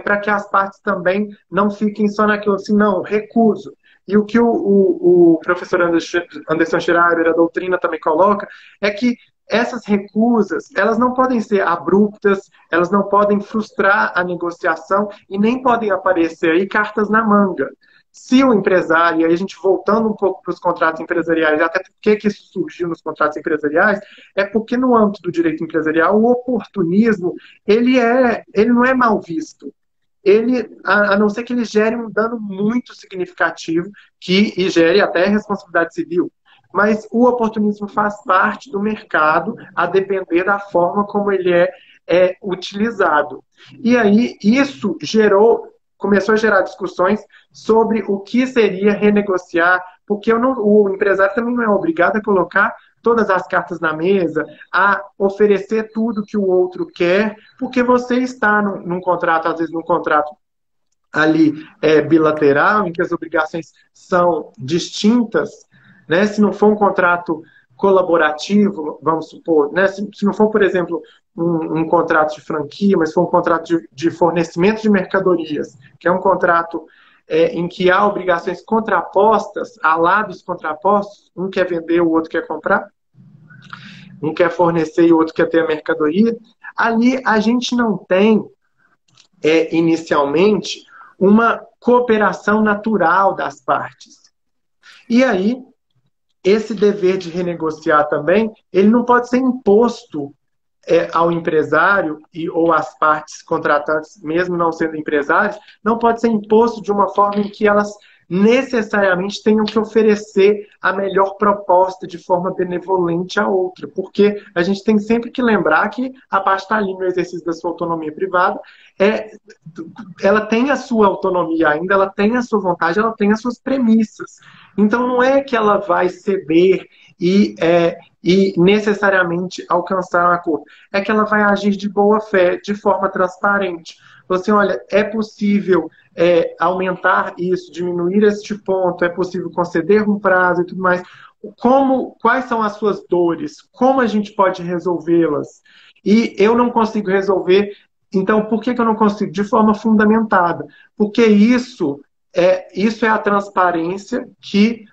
para que as partes também não fiquem só naquilo assim, não, recuso. E o que o professor Anderson Schreiber, a doutrina, também coloca, é que essas recusas, elas não podem ser abruptas, elas não podem frustrar a negociação e nem podem aparecer aí cartas na manga. Se o empresário, e aí a gente voltando um pouco para os contratos empresariais, até porque que isso surgiu nos contratos empresariais, é porque no âmbito do direito empresarial o oportunismo, ele não é mal visto. Ele, a não ser que ele gere um dano muito significativo e gere até responsabilidade civil. Mas o oportunismo faz parte do mercado, a depender da forma como ele é utilizado. E aí isso começou a gerar discussões sobre o que seria renegociar, porque o empresário também não é obrigado a colocar todas as cartas na mesa, a oferecer tudo que o outro quer, porque você está num contrato, às vezes num contrato ali bilateral, em que as obrigações são distintas, né? Se não for um contrato colaborativo, vamos supor, né? Se não for, por exemplo, um contrato de franquia, mas for um contrato de fornecimento de mercadorias, que é um contrato em que há obrigações contrapostas, há lados contrapostos, um quer vender, o outro quer comprar, um quer fornecer e o outro quer ter a mercadoria, ali a gente não tem, inicialmente, uma cooperação natural das partes. E aí, esse dever de renegociar também, ele não pode ser imposto ao empresário ou às partes contratantes, mesmo não sendo empresários, não pode ser imposto de uma forma em que elas necessariamente tenham que oferecer a melhor proposta de forma benevolente à outra, porque a gente tem sempre que lembrar que a parte está ali no exercício da sua autonomia privada, ela tem a sua autonomia ainda, ela tem a sua vontade, ela tem as suas premissas. Então não é que ela vai ceder e necessariamente alcançar um acordo. É que ela vai agir de boa fé, de forma transparente. Você, olha, é possível aumentar isso, diminuir este ponto, é possível conceder um prazo e tudo mais. Quais são as suas dores? Como a gente pode resolvê-las? E eu não consigo resolver, então por que eu não consigo? De forma fundamentada. Porque isso é a transparência que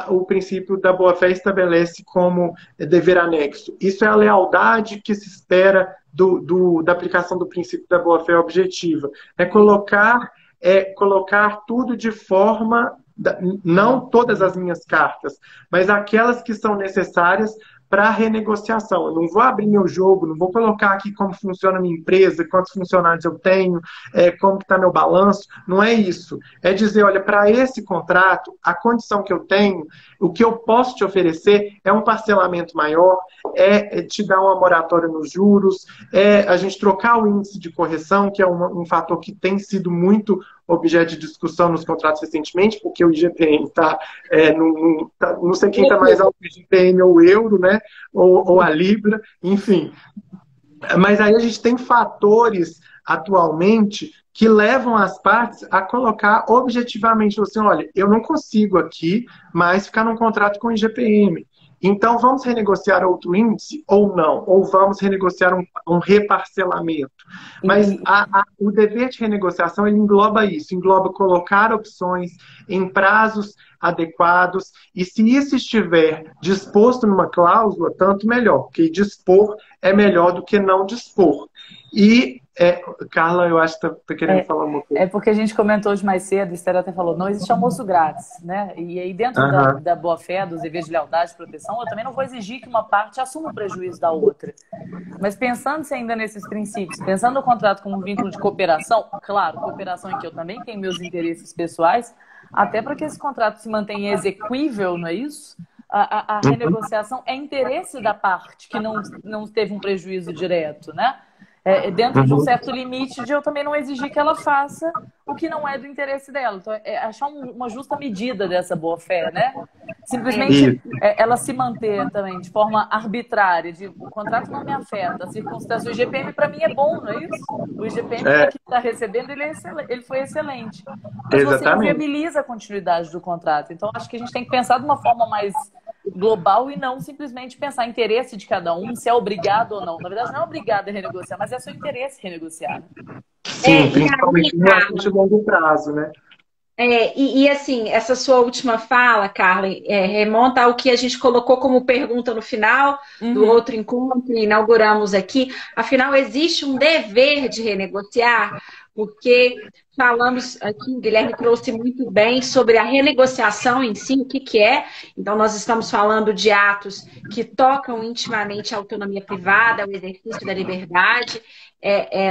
o princípio da boa-fé estabelece como dever anexo. Isso é a lealdade que se espera da aplicação do princípio da boa-fé objetiva. É colocar tudo de forma, não todas as minhas cartas, mas aquelas que são necessárias para renegociação. Eu não vou abrir meu jogo, não vou colocar aqui como funciona a minha empresa, quantos funcionários eu tenho, como está meu balanço. Não é isso. É dizer, olha, para esse contrato, a condição que eu tenho, o que eu posso te oferecer é um parcelamento maior, te dar uma moratória nos juros, a gente trocar o índice de correção, que é um fator que tem sido muito objeto de discussão nos contratos recentemente, porque o IGPM está, não sei quem está mais alto, o IGPM ou o euro, né? Ou a Libra, enfim. Mas aí a gente tem fatores atualmente que levam as partes a colocar objetivamente, assim, olha, eu não consigo aqui mais ficar num contrato com o IGPM. Então, vamos renegociar outro índice ou não? Ou vamos renegociar um reparcelamento? Mas o dever de renegociação, ele engloba isso, engloba colocar opções em prazos adequados, e se isso estiver disposto numa cláusula, tanto melhor, porque dispor é melhor do que não dispor. E, Carla, eu acho que está querendo falar uma coisa. É porque a gente comentou hoje mais cedo, a Esther até falou, não existe almoço grátis, né? E aí dentro da boa-fé, dos deveres de lealdade e proteção, eu também não vou exigir que uma parte assuma o prejuízo da outra. Mas pensando-se ainda nesses princípios, pensando no contrato como um vínculo de cooperação, claro, cooperação em que eu também tenho meus interesses pessoais, até para que esse contrato se mantenha exequível, não é isso? A renegociação é interesse da parte que não teve um prejuízo direto, né? Dentro de um certo limite de eu também não exigir que ela faça o que não é do interesse dela. Então, achar uma justa medida dessa boa-fé, né? Simplesmente ela se manter também de forma arbitrária, o contrato não me afeta, a circunstância, o IGPM para mim é bom, não é isso? O IGPM que está recebendo, ele foi excelente. Mas você não viabiliza a continuidade do contrato. Então, acho que a gente tem que pensar de uma forma mais global e não simplesmente pensar em interesse de cada um, se é obrigado ou não. Na verdade, não é obrigado a renegociar, mas é seu interesse renegociar. Sim, principalmente no longo prazo, né? Assim, essa sua última fala, Carla, remonta ao que a gente colocou como pergunta no final do Uhum. outro encontro que inauguramos aqui. Afinal, existe um dever de renegociar, porque falamos aqui, o Guilherme trouxe muito bem sobre a renegociação em si, o que que é. Então, nós estamos falando de atos que tocam intimamente a autonomia privada, o exercício da liberdade.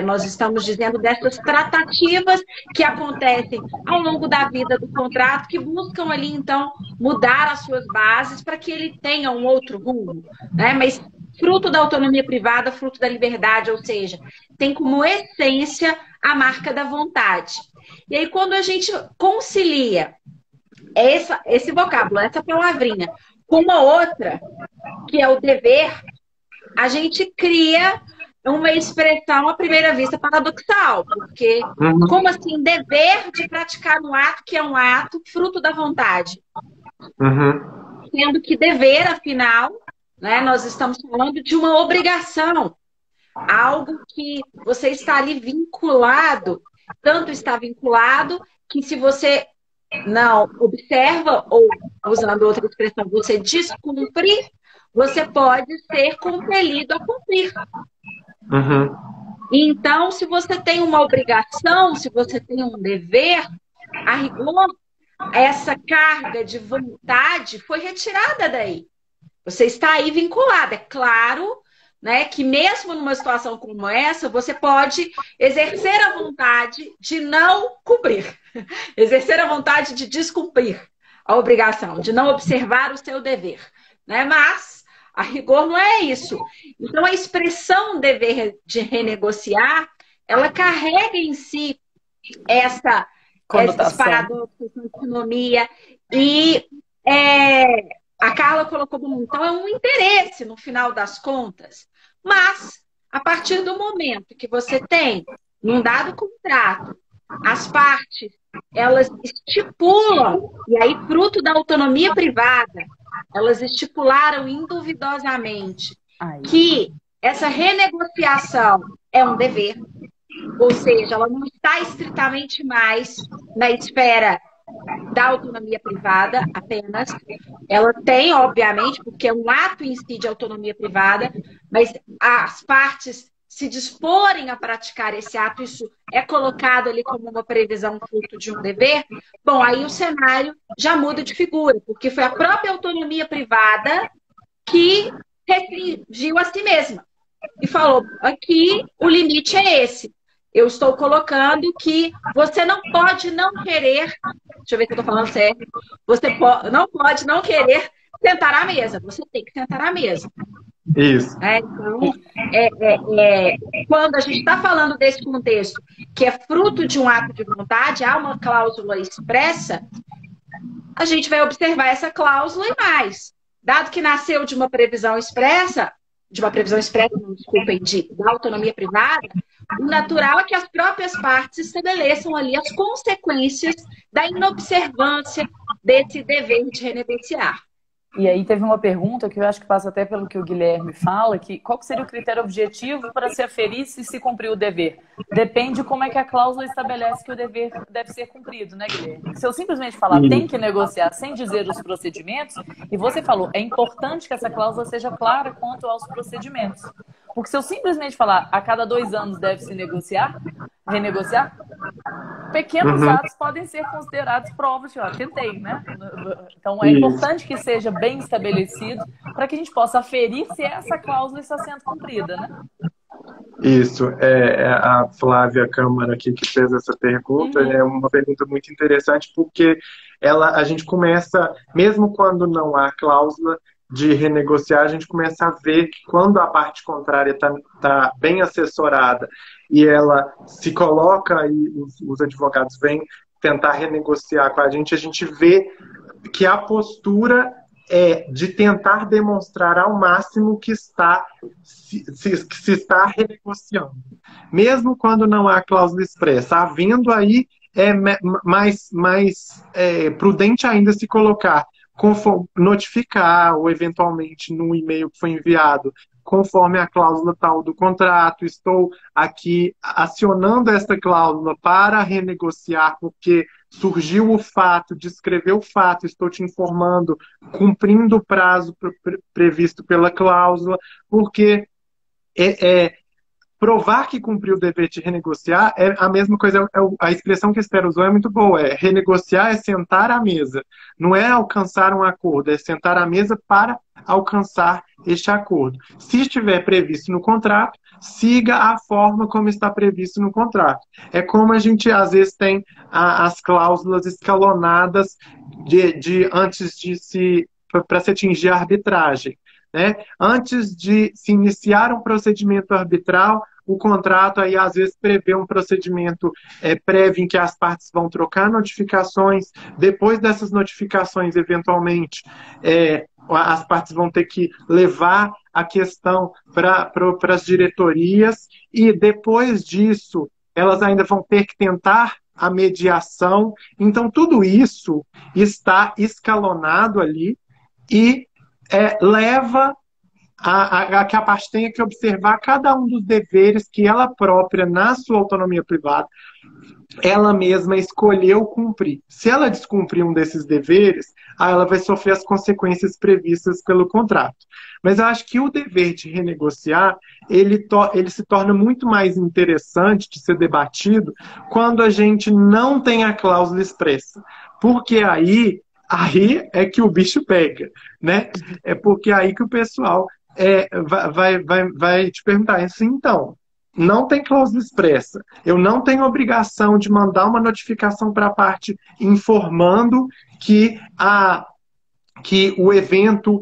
Nós estamos dizendo dessas tratativas que acontecem ao longo da vida do contrato, que buscam ali, então, mudar as suas bases para que ele tenha um outro rumo, né? Mas fruto da autonomia privada, fruto da liberdade, ou seja, tem como essência a marca da vontade. E aí, quando a gente concilia esse vocábulo, essa palavrinha, com uma outra, que é o dever, a gente cria uma expressão à primeira vista paradoxal, porque Uhum, como assim dever de praticar um ato que é um ato fruto da vontade? uhum, Sendo que dever, afinal, né, nós estamos falando de uma obrigação, algo que você está ali vinculado, tanto está vinculado que se você não observa, ou usando outra expressão, você descumpre, você pode ser compelido a cumprir. uhum. Então, se você tem uma obrigação, se você tem um dever, a rigor, essa carga de vontade foi retirada daí. Você está aí vinculado. É claro, né, que mesmo numa situação como essa, você pode exercer a vontade de não cumprir, exercer a vontade de descumprir a obrigação, de não observar o seu dever, né? Mas a rigor não é isso. Então a expressão dever de renegociar, ela carrega em si esses Conotação. paradoxos na economia e é, a Carla colocou como então é um interesse no final das contas. Mas a partir do momento que você tem num dado contrato as partes elas estipulam e aí fruto da autonomia privada elas estipularam induvidosamente Aí. que essa renegociação é um dever, ou seja, ela não está estritamente mais na esfera da autonomia privada apenas. Ela tem, obviamente, porque é um ato em si de autonomia privada, mas as partes se disporem a praticar esse ato, isso é colocado ali como uma previsão fruto de um dever, bom, aí o cenário já muda de figura, porque foi a própria autonomia privada que restringiu a si mesma e falou: aqui o limite é esse. Eu estou colocando que você não pode não querer, deixa eu ver se eu estou falando certo, você não pode não querer sentar à mesa, você tem que sentar à mesa. Isso. Então, quando a gente está falando desse contexto, que é fruto de um ato de vontade, há uma cláusula expressa, a gente vai observar essa cláusula e mais. Dado que nasceu de uma previsão expressa, não, desculpem, da autonomia privada, o natural é que as próprias partes estabeleçam ali as consequências da inobservância desse dever de renegociar. E aí teve uma pergunta que eu acho que passa até pelo que o Guilherme fala, que qual que seria o critério objetivo para se aferir se cumpriu o dever? Depende de como é que a cláusula estabelece que o dever deve ser cumprido, né, Guilherme? Se eu simplesmente falar tem que negociar sem dizer os procedimentos, e você falou, é importante que essa cláusula seja clara quanto aos procedimentos. Porque se eu simplesmente falar a cada 2 anos deve se renegociar, pequenos Uhum, atos podem ser considerados provas de, ó, tentei, né? Então é isso. importante que seja bem estabelecido para que a gente possa aferir se essa cláusula está sendo cumprida, né? Isso, a Flávia Câmara aqui que fez essa pergunta, Uhum. é uma pergunta muito interessante porque a gente começa, mesmo quando não há cláusula de renegociar, a gente começa a ver que quando a parte contrária está bem assessorada e ela se coloca e os advogados vêm tentar renegociar com a gente vê que a postura é de tentar demonstrar ao máximo que se está renegociando. Mesmo quando não há cláusula expressa, havendo aí mais prudente ainda se colocar, notificar ou eventualmente no e-mail que foi enviado, conforme a cláusula tal do contrato, estou aqui acionando esta cláusula para renegociar, porque surgiu o fato, descreveu o fato, estou te informando, cumprindo o prazo previsto pela cláusula, porque provar que cumpriu o dever de renegociar é a mesma coisa, a expressão que a Esther usou é muito boa, renegociar é sentar à mesa, não é alcançar um acordo, é sentar à mesa para alcançar este acordo. Se estiver previsto no contrato, siga a forma como está previsto no contrato. É como a gente às vezes tem as cláusulas escalonadas antes de para se atingir a arbitragem. Né? Antes de se iniciar um procedimento arbitral, o contrato aí às vezes prevê um procedimento prévio em que as partes vão trocar notificações. Depois dessas notificações, eventualmente, as partes vão ter que levar a questão para as diretorias e depois disso elas ainda vão ter que tentar a mediação. Então, tudo isso está escalonado ali e leva a que a parte tenha que observar cada um dos deveres que ela própria, na sua autonomia privada, ela mesma escolheu cumprir. Se ela descumprir um desses deveres, aí ela vai sofrer as consequências previstas pelo contrato. Mas eu acho que o dever de renegociar, ele se torna muito mais interessante de ser debatido quando a gente não tem a cláusula expressa. Porque aí é que o bicho pega, né? É porque aí que o pessoal vai te perguntar assim, então, não tem cláusula expressa, eu não tenho obrigação de mandar uma notificação para a parte informando que o evento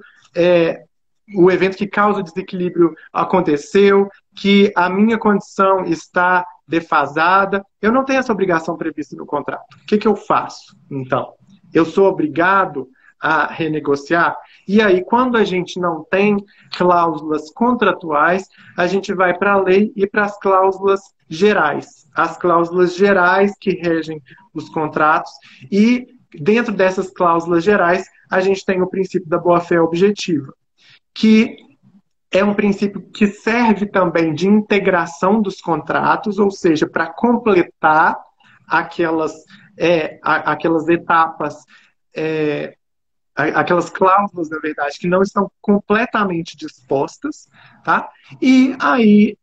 que causa o desequilíbrio aconteceu, que a minha condição está defasada. Eu não tenho essa obrigação prevista no contrato. O que eu faço, então? Eu sou obrigado a renegociar? E aí, quando a gente não tem cláusulas contratuais, a gente vai para a lei e para as cláusulas gerais. As cláusulas gerais que regem os contratos. E, dentro dessas cláusulas gerais, a gente tem o princípio da boa-fé objetiva, que é um princípio que serve também de integração dos contratos, ou seja, para completar aquelas etapas, aquelas cláusulas, na verdade, que não estão completamente dispostas, tá? E aí,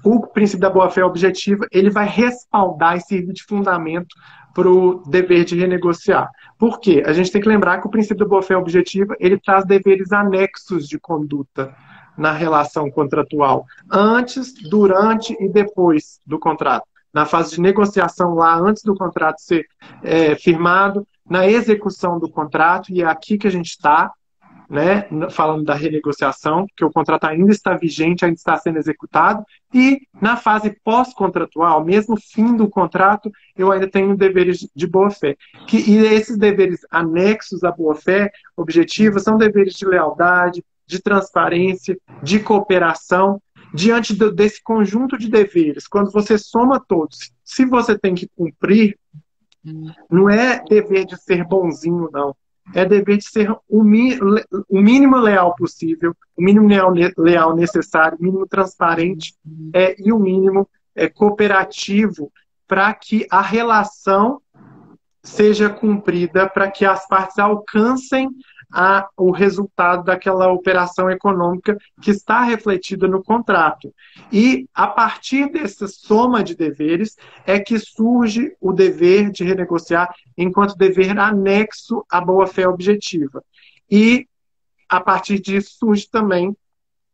o princípio da boa-fé objetiva, ele vai respaldar e servir de fundamento para o dever de renegociar. Por quê? A gente tem que lembrar que o princípio da boa-fé objetiva, ele traz deveres anexos de conduta na relação contratual, antes, durante e depois do contrato. Na fase de negociação lá, antes do contrato ser firmado, na execução do contrato, e é aqui que a gente está, né, falando da renegociação, que o contrato ainda está vigente, ainda está sendo executado, e na fase pós-contratual, mesmo fim do contrato, eu ainda tenho deveres de boa-fé. E esses deveres anexos à boa-fé objetiva são deveres de lealdade, de transparência, de cooperação. Diante desse conjunto de deveres, quando você soma todos, se você tem que cumprir, não é dever de ser bonzinho, não. É dever de ser o mínimo leal possível, o mínimo leal necessário, o mínimo transparente e o mínimo cooperativo para que a relação seja cumprida, para que as partes alcancem o resultado daquela operação econômica que está refletida no contrato. E, a partir dessa soma de deveres, é que surge o dever de renegociar enquanto dever anexo à boa-fé objetiva. E, a partir disso, surge também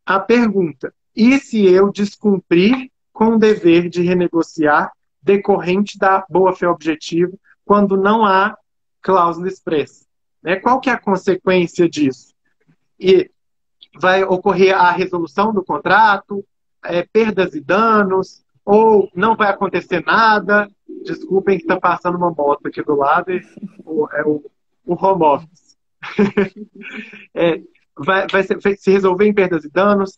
a pergunta: e se eu descumprir com o dever de renegociar decorrente da boa-fé objetiva quando não há cláusula expressa? Qual que é a consequência disso? E vai ocorrer a resolução do contrato, perdas e danos, ou não vai acontecer nada? Desculpem que está passando uma moto aqui do lado, é o home office. Vai se resolver em perdas e danos,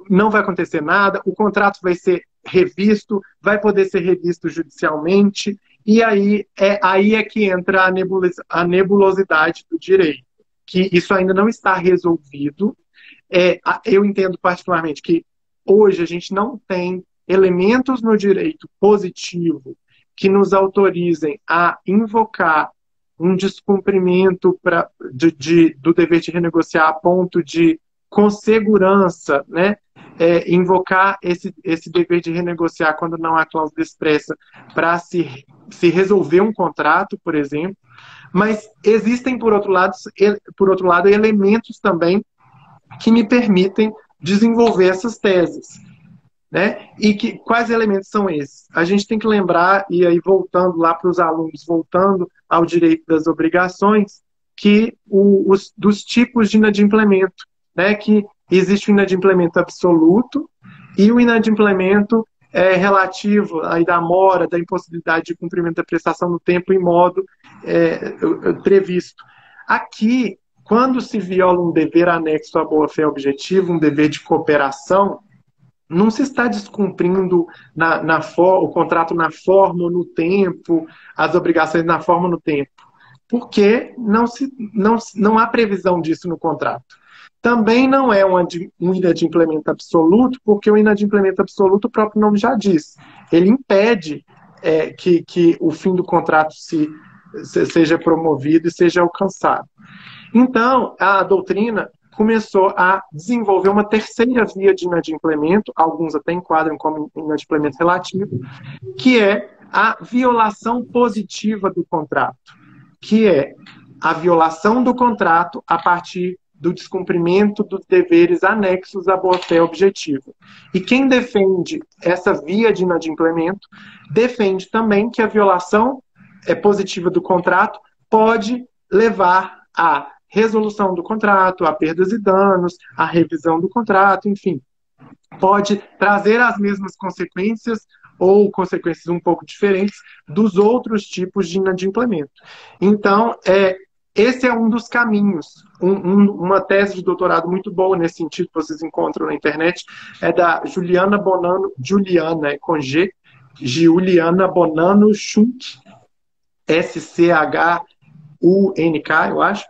não vai acontecer nada, o contrato vai ser revisto, vai poder ser revisto judicialmente, e aí é que entra a nebulosidade do direito, que isso ainda não está resolvido. Eu entendo particularmente que hoje a gente não tem elementos no direito positivo que nos autorizem a invocar um descumprimento do dever de renegociar a ponto de, com segurança, né, invocar esse dever de renegociar quando não há cláusula expressa para se resolver um contrato, por exemplo. Mas existem, por outro lado, elementos também que me permitem desenvolver essas teses, né? E quais elementos são esses? A gente tem que lembrar, e aí voltando lá para os alunos, voltando ao direito das obrigações, que dos tipos de inadimplemento, né? Que existe o inadimplemento absoluto e o inadimplemento relativo aí da mora, da impossibilidade de cumprimento da prestação no tempo e modo previsto. Aqui, quando se viola um dever anexo à boa-fé objetiva, um dever de cooperação, não se está descumprindo o contrato na forma ou no tempo, as obrigações na forma ou no tempo, porque não há previsão disso no contrato. Também não é um inadimplemento absoluto, porque o inadimplemento absoluto, o próprio nome já diz, ele impede que o fim do contrato seja promovido e seja alcançado. Então, a doutrina começou a desenvolver uma terceira via de inadimplemento, alguns até enquadram como inadimplemento relativo, que é a violação positiva do contrato, que é a violação do contrato a partir do descumprimento dos deveres anexos à boa-fé objetiva. E quem defende essa via de inadimplemento defende também que a violação positiva do contrato pode levar à resolução do contrato, a perdas e danos, a revisão do contrato, enfim. Pode trazer as mesmas consequências ou consequências um pouco diferentes dos outros tipos de inadimplemento. Então, esse é um dos caminhos. Uma tese de doutorado muito boa nesse sentido, que vocês encontram na internet, é da Juliana Bonanno, com G, Juliana Bonanno Schunk, SCHUNK, eu acho,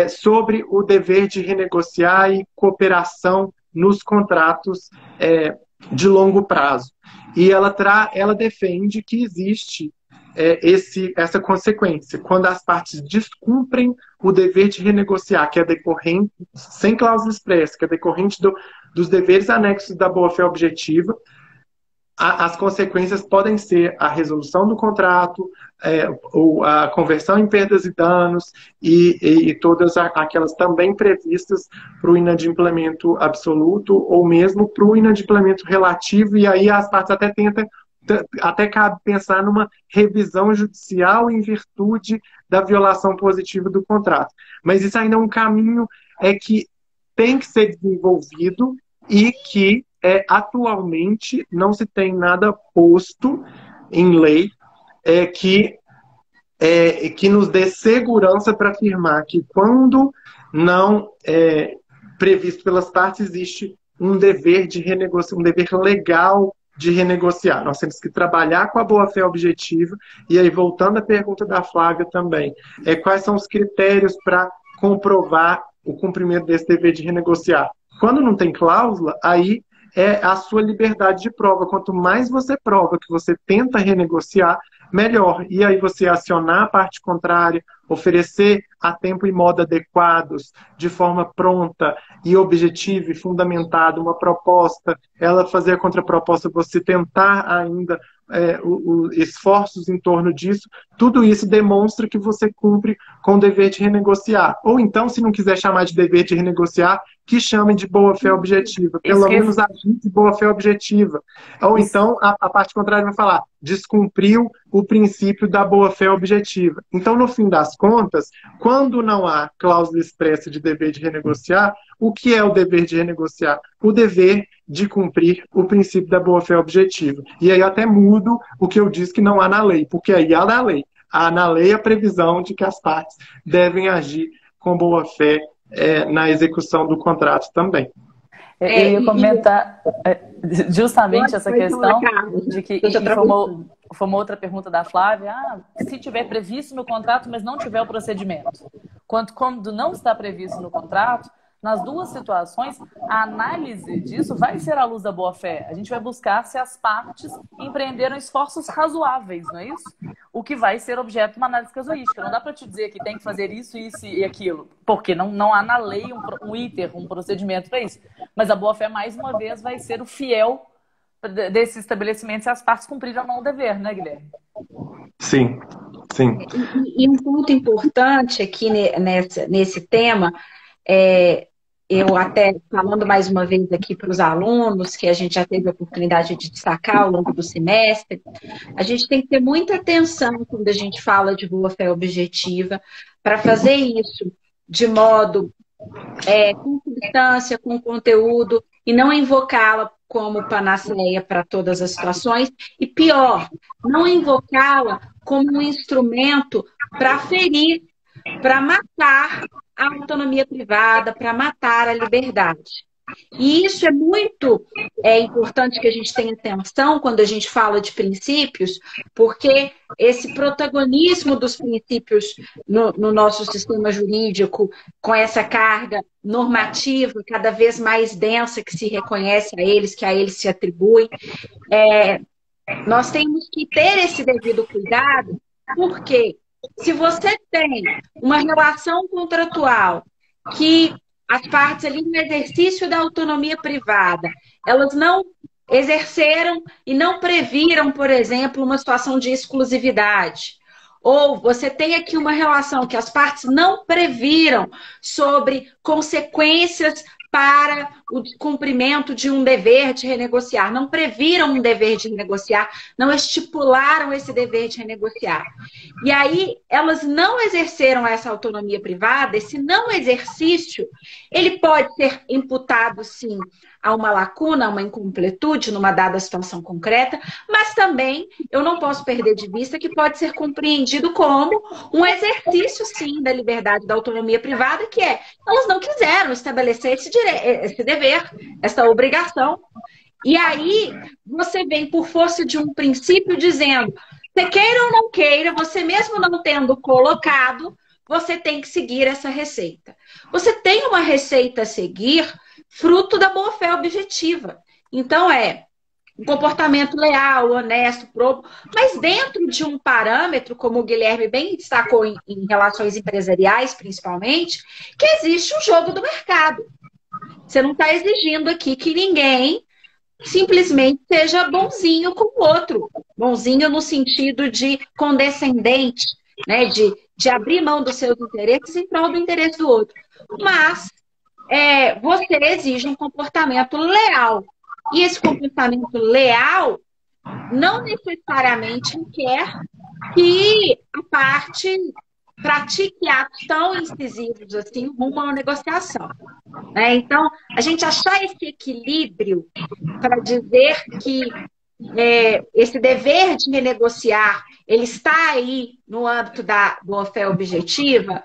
sobre o dever de renegociar e cooperação nos contratos de longo prazo. E ela defende que existe essa consequência. Quando as partes descumprem o dever de renegociar, que é decorrente, sem cláusula expressa, que é decorrente dos deveres anexos da boa-fé objetiva, as consequências podem ser a resolução do contrato, ou a conversão em perdas e danos, e todas aquelas também previstas para o inadimplemento absoluto, ou mesmo para o inadimplemento relativo, e aí as partes até cabe pensar numa revisão judicial em virtude da violação positiva do contrato. Mas isso ainda é um caminho que tem que ser desenvolvido e que atualmente não se tem nada posto em lei que nos dê segurança para afirmar que quando não previsto pelas partes existe um dever de renegociar, um dever legal de renegociar. Nós temos que trabalhar com a boa-fé objetiva. E aí, voltando à pergunta da Flávia também, quais são os critérios para comprovar o cumprimento desse dever de renegociar? Quando não tem cláusula, aí é a sua liberdade de prova. Quanto mais você prova que você tenta renegociar, melhor. E aí você acionar a parte contrária, oferecer a tempo e modo adequados, de forma pronta e objetiva e fundamentada, uma proposta, ela fazer a contraproposta, você tentar ainda esforços em torno disso, tudo isso demonstra que você cumpre com o dever de renegociar. Ou então, se não quiser chamar de dever de renegociar, que chame de boa-fé objetiva. Pelo menos agir de boa-fé objetiva. Ou então, a parte contrária vai falar, descumpriu o princípio da boa-fé objetiva. Então, no fim das contas, quando não há cláusula expressa de dever de renegociar, o que é o dever de renegociar? O dever de cumprir o princípio da boa-fé objetiva. E aí eu até mudo o que eu disse que não há na lei, porque aí há na lei. Há na lei a previsão de que as partes devem agir com boa-fé na execução do contrato também. Eu ia comentar justamente essa questão de que foi uma outra pergunta da Flávia. Se tiver previsto no contrato, mas não tiver o procedimento. Quando não está previsto no contrato, nas duas situações, a análise disso vai ser à luz da boa-fé. A gente vai buscar se as partes empreenderam esforços razoáveis, não é isso? O que vai ser objeto de uma análise casuística. Não dá para te dizer que tem que fazer isso, isso e aquilo, porque não há na lei um ITER, um procedimento para isso. Mas a boa-fé, mais uma vez, vai ser o fiel desse estabelecimento se as partes cumpriram ou não o dever, né, Guilherme? Sim, sim. E um ponto importante aqui nesse tema, eu até falando mais uma vez aqui para os alunos, que a gente já teve a oportunidade de destacar ao longo do semestre, a gente tem que ter muita atenção quando a gente fala de boa-fé objetiva, para fazer isso de modo com substância, com conteúdo, e não invocá-la como panaceia para todas as situações, e pior, não invocá-la como um instrumento para ferir, para matar a autonomia privada, para matar a liberdade. E isso é muito importante que a gente tenha atenção quando a gente fala de princípios, porque esse protagonismo dos princípios no nosso sistema jurídico, com essa carga normativa cada vez mais densa que se reconhece que a eles se atribui, nós temos que ter esse devido cuidado, porque se você tem uma relação contratual que as partes ali no exercício da autonomia privada, elas não exerceram e não previram, por exemplo, uma situação de exclusividade. Ou você tem aqui uma relação que as partes não previram sobre consequências para o cumprimento de um dever de renegociar, não previram um dever de renegociar, não estipularam esse dever de renegociar. E aí, elas não exerceram essa autonomia privada, esse não exercício, ele pode ser imputado, sim, a uma lacuna, a uma incompletude numa dada situação concreta, mas também eu não posso perder de vista que pode ser compreendido como um exercício, sim, da liberdade da autonomia privada, que elas não quiseram estabelecer esse dever, essa obrigação. E aí você vem por força de um princípio dizendo, você queira ou não queira, você mesmo não tendo colocado, você tem que seguir essa receita. Você tem uma receita a seguir fruto da boa-fé objetiva. Então, um comportamento leal, honesto, probo, mas dentro de um parâmetro, como o Guilherme bem destacou em relações empresariais, principalmente, que existe o jogo do mercado. Você não está exigindo aqui que ninguém simplesmente seja bonzinho com o outro. Bonzinho no sentido de condescendente, né? De abrir mão dos seus interesses em prol do interesse do outro. Mas você exige um comportamento leal. E esse comportamento leal não necessariamente quer que a parte pratique atos tão incisivos assim rumo a uma negociação. Então, a gente achar esse equilíbrio para dizer que esse dever de renegociar, ele está aí no âmbito da boa-fé objetiva,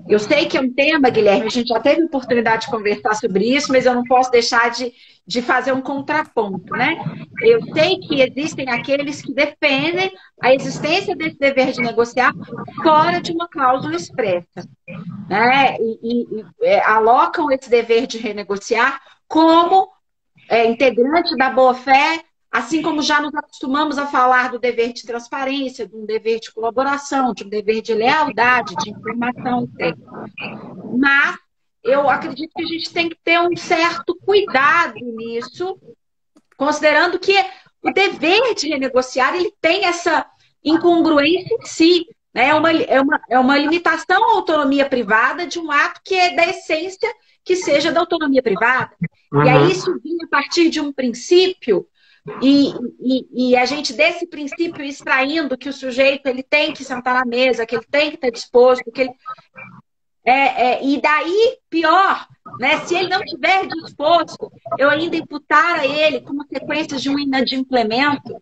eu sei que é um tema, Guilherme, a gente já teve oportunidade de conversar sobre isso, mas eu não posso deixar de fazer um contraponto, né? Eu sei que existem aqueles que defendem a existência desse dever de negociar fora de uma cláusula expressa, né? E alocam esse dever de renegociar como integrante da boa-fé, assim como já nos acostumamos a falar do dever de transparência, de um dever de colaboração, de um dever de lealdade, de informação. Mas eu acredito que a gente tem que ter um certo cuidado nisso, considerando que o dever de renegociar ele tem essa incongruência em si. Né? É uma limitação à autonomia privada de um ato que é da essência que seja da autonomia privada. Uhum. E aí isso vinha a partir de um princípio, e a gente desse princípio extraindo que o sujeito ele tem que sentar na mesa, que ele tem que estar disposto, que ele... e daí, pior, né? Se ele não estiver disposto, eu ainda imputar a ele consequências de um inadimplemento,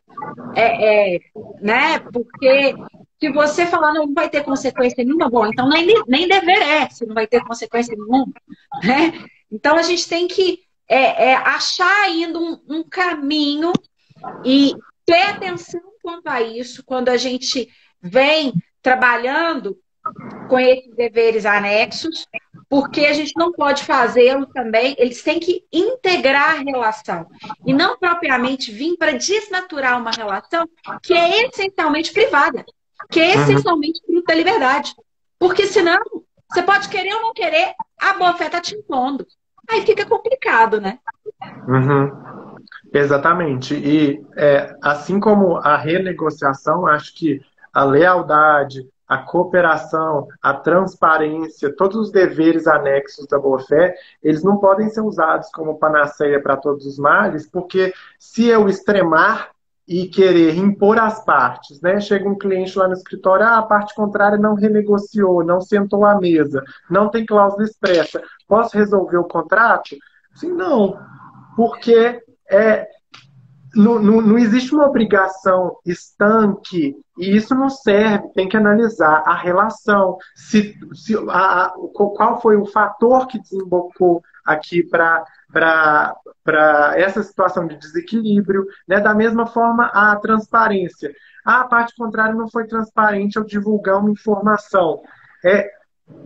né? Porque se você falar não vai ter consequência nenhuma, bom, então nem dever se não vai ter consequência nenhuma, né? Então a gente tem que achar ainda um caminho e ter atenção quanto a isso quando a gente vem trabalhando com esses deveres anexos, porque a gente não pode fazê-lo também, eles têm que integrar a relação, e não propriamente vir para desnaturar uma relação que é essencialmente privada, que é essencialmente fruto da liberdade. Porque senão, você pode querer ou não querer, a boa-fé está te impondo. Aí fica complicado, né? Exatamente. E assim como a renegociação, acho que a lealdade, a cooperação, a transparência, todos os deveres anexos da boa-fé, eles não podem ser usados como panaceia para todos os males, porque se eu extremar e querer impor as partes, né? Chega um cliente lá no escritório, a parte contrária não renegociou, não sentou à mesa, não tem cláusula expressa, posso resolver o contrato? Sim, não, porque não existe uma obrigação estanque, e isso não serve, tem que analisar a relação, qual foi o fator que desembocou aqui para essa situação de desequilíbrio, né? Da mesma forma, a transparência. A parte contrária não foi transparente ao divulgar uma informação.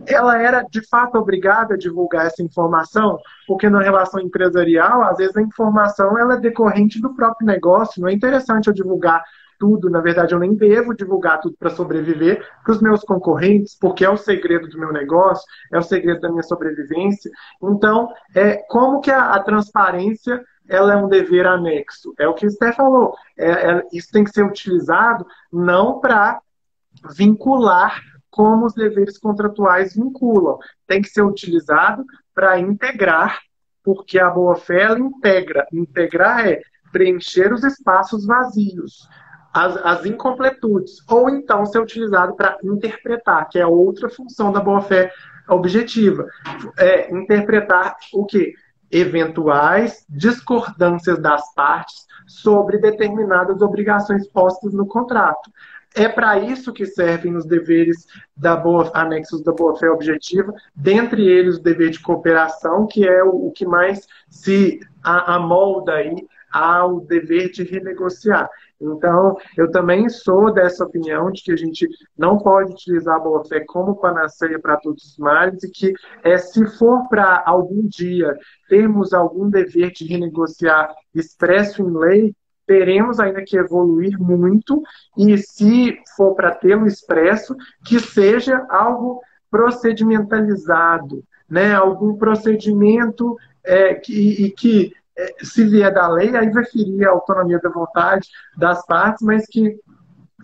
Ela era de fato obrigada a divulgar essa informação, porque na relação empresarial, às vezes a informação ela é decorrente do próprio negócio, não é interessante eu divulgar tudo, na verdade eu nem devo divulgar tudo para sobreviver para os meus concorrentes, porque é o segredo do meu negócio, é o segredo da minha sobrevivência. Então, como que a transparência ela é um dever anexo? É o que o Esther falou, isso tem que ser utilizado não para vincular como os deveres contratuais vinculam. Tem que ser utilizado para integrar, porque a boa-fé ela integra. Integrar é preencher os espaços vazios, as incompletudes, ou então ser utilizado para interpretar, que é outra função da boa-fé objetiva. Interpretar o quê? Eventuais discordâncias das partes sobre determinadas obrigações postas no contrato. É para isso que servem os deveres anexos da boa-fé objetiva, dentre eles o dever de cooperação, que é o que mais se amolda aí ao dever de renegociar. Então, eu também sou dessa opinião de que a gente não pode utilizar a boa-fé como panaceia para todos os males e que, se for para algum dia termos algum dever de renegociar expresso em lei, teremos ainda que evoluir muito, e se for para tê-lo expresso, que seja algo procedimentalizado, né? Algum procedimento que se vier da lei, aí vai ferir a autonomia da vontade das partes, mas que,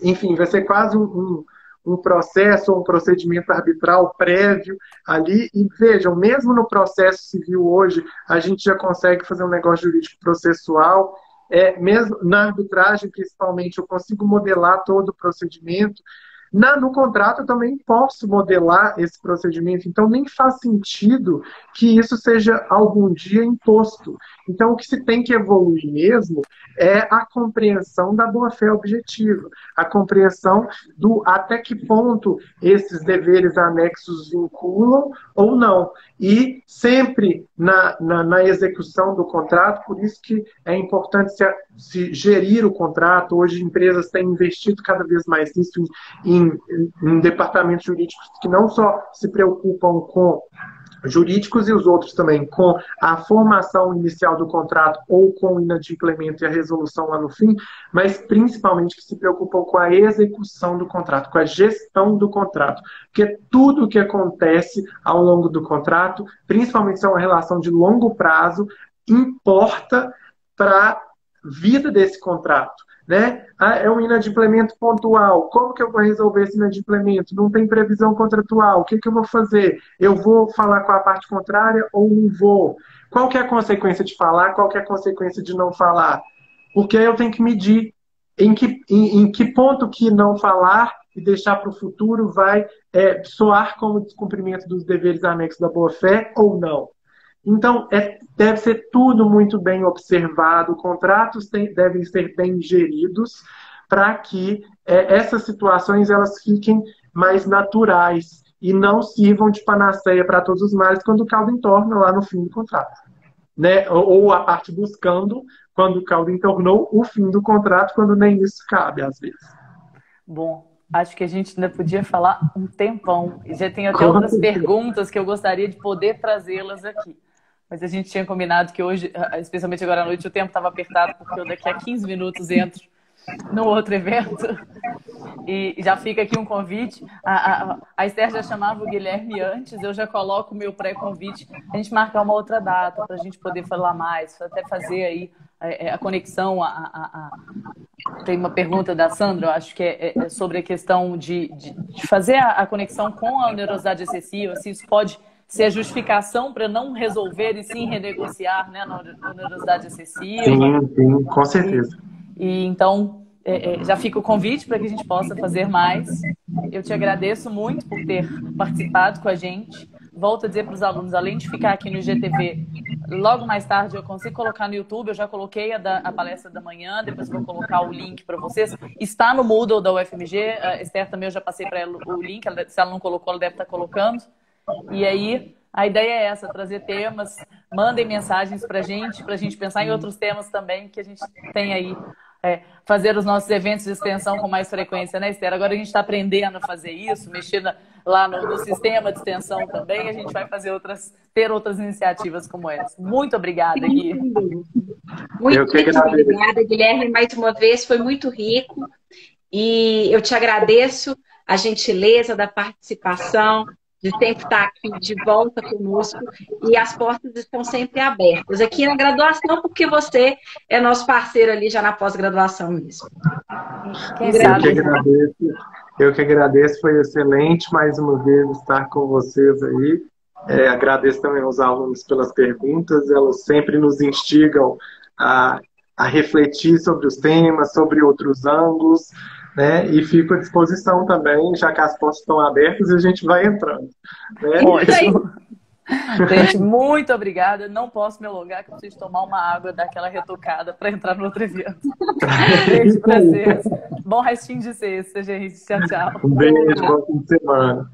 enfim, vai ser quase um processo ou um procedimento arbitral prévio ali. E vejam, mesmo no processo civil hoje, a gente já consegue fazer um negócio jurídico processual. Mesmo na arbitragem, principalmente, eu consigo modelar todo o procedimento. No contrato eu também posso modelar esse procedimento, então nem faz sentido que isso seja algum dia imposto. Então o que se tem que evoluir mesmo é a compreensão da boa-fé objetiva, a compreensão do até que ponto esses deveres anexos vinculam ou não. E sempre na execução do contrato, por isso que é importante se gerir o contrato. Hoje empresas têm investido cada vez mais nisso, em departamentos jurídicos que não só se preocupam com jurídicos e os outros também com a formação inicial do contrato ou com o inadimplemento e a resolução lá no fim, mas principalmente que se preocupam com a execução do contrato, com a gestão do contrato. Porque tudo o que acontece ao longo do contrato, principalmente se é uma relação de longo prazo, importa para a vida desse contrato. Né? É um inadimplemento pontual. Como que eu vou resolver esse inadimplemento? Não tem previsão contratual. O que eu vou fazer? Eu vou falar com a parte contrária ou não vou? Qual que é a consequência de falar? Qual que é a consequência de não falar? Porque eu tenho que medir em que ponto que não falar e deixar para o futuro vai soar como descumprimento dos deveres anexos da boa-fé ou não. Então, deve ser tudo muito bem observado, contratos devem ser bem geridos para que essas situações elas fiquem mais naturais e não sirvam de panaceia para todos os males quando o caldo entorna lá no fim do contrato. Né? Ou a parte buscando, quando o caldo entornou, o fim do contrato, quando nem isso cabe, às vezes. Bom, acho que a gente ainda podia falar um tempão. E já tem até outras perguntas que eu gostaria de poder trazê-las aqui. Mas a gente tinha combinado que hoje, especialmente agora à noite, o tempo estava apertado, porque eu daqui a 15 minutos entro no outro evento. E já fica aqui um convite. A Esther já chamava o Guilherme antes, eu já coloco o meu pré-convite. A gente marcar uma outra data para a gente poder falar mais, até fazer aí a conexão. Tem uma pergunta da Sandra, eu acho que é sobre a questão de fazer a conexão com a onerosidade excessiva, se isso pode ser a justificação para não resolver e sim renegociar, né, na onerosidade excessiva. Sim, com certeza. E então, já fica o convite para que a gente possa fazer mais. Eu te agradeço muito por ter participado com a gente. Volto a dizer para os alunos, além de ficar aqui no IGTV, logo mais tarde eu consigo colocar no YouTube, eu já coloquei a palestra da manhã, depois vou colocar o link para vocês. Está no Moodle da UFMG, a Esther também eu já passei para ela o link, se ela não colocou, ela deve estar colocando. E aí, a ideia é essa, trazer temas, mandem mensagens para a gente pensar em outros temas também, que a gente tem aí, fazer os nossos eventos de extensão com mais frequência, né, Esther? Agora a gente está aprendendo a fazer isso, mexer lá no sistema de extensão também, a gente vai fazer ter outras iniciativas como essa. Muito obrigada, Gui. Muito obrigada, Guilherme, mais uma vez, foi muito rico. E eu te agradeço a gentileza da participação, de sempre estar aqui de volta conosco, e as portas estão sempre abertas aqui na graduação, porque você é nosso parceiro ali já na pós-graduação mesmo. Eu que agradeço, foi excelente mais uma vez estar com vocês aí. Agradeço também aos alunos pelas perguntas, elas sempre nos instigam a refletir sobre os temas, sobre outros ângulos, né? E fico à disposição também, já que as portas estão abertas e a gente vai entrando. Né? Ótimo. Gente, muito obrigada. Não posso me alongar, que eu preciso tomar uma água, dar aquela retocada para entrar no outro evento. Beijo para vocês. Bom restinho de sexta, gente. Tchau, tchau. Um beijo, bom fim de semana.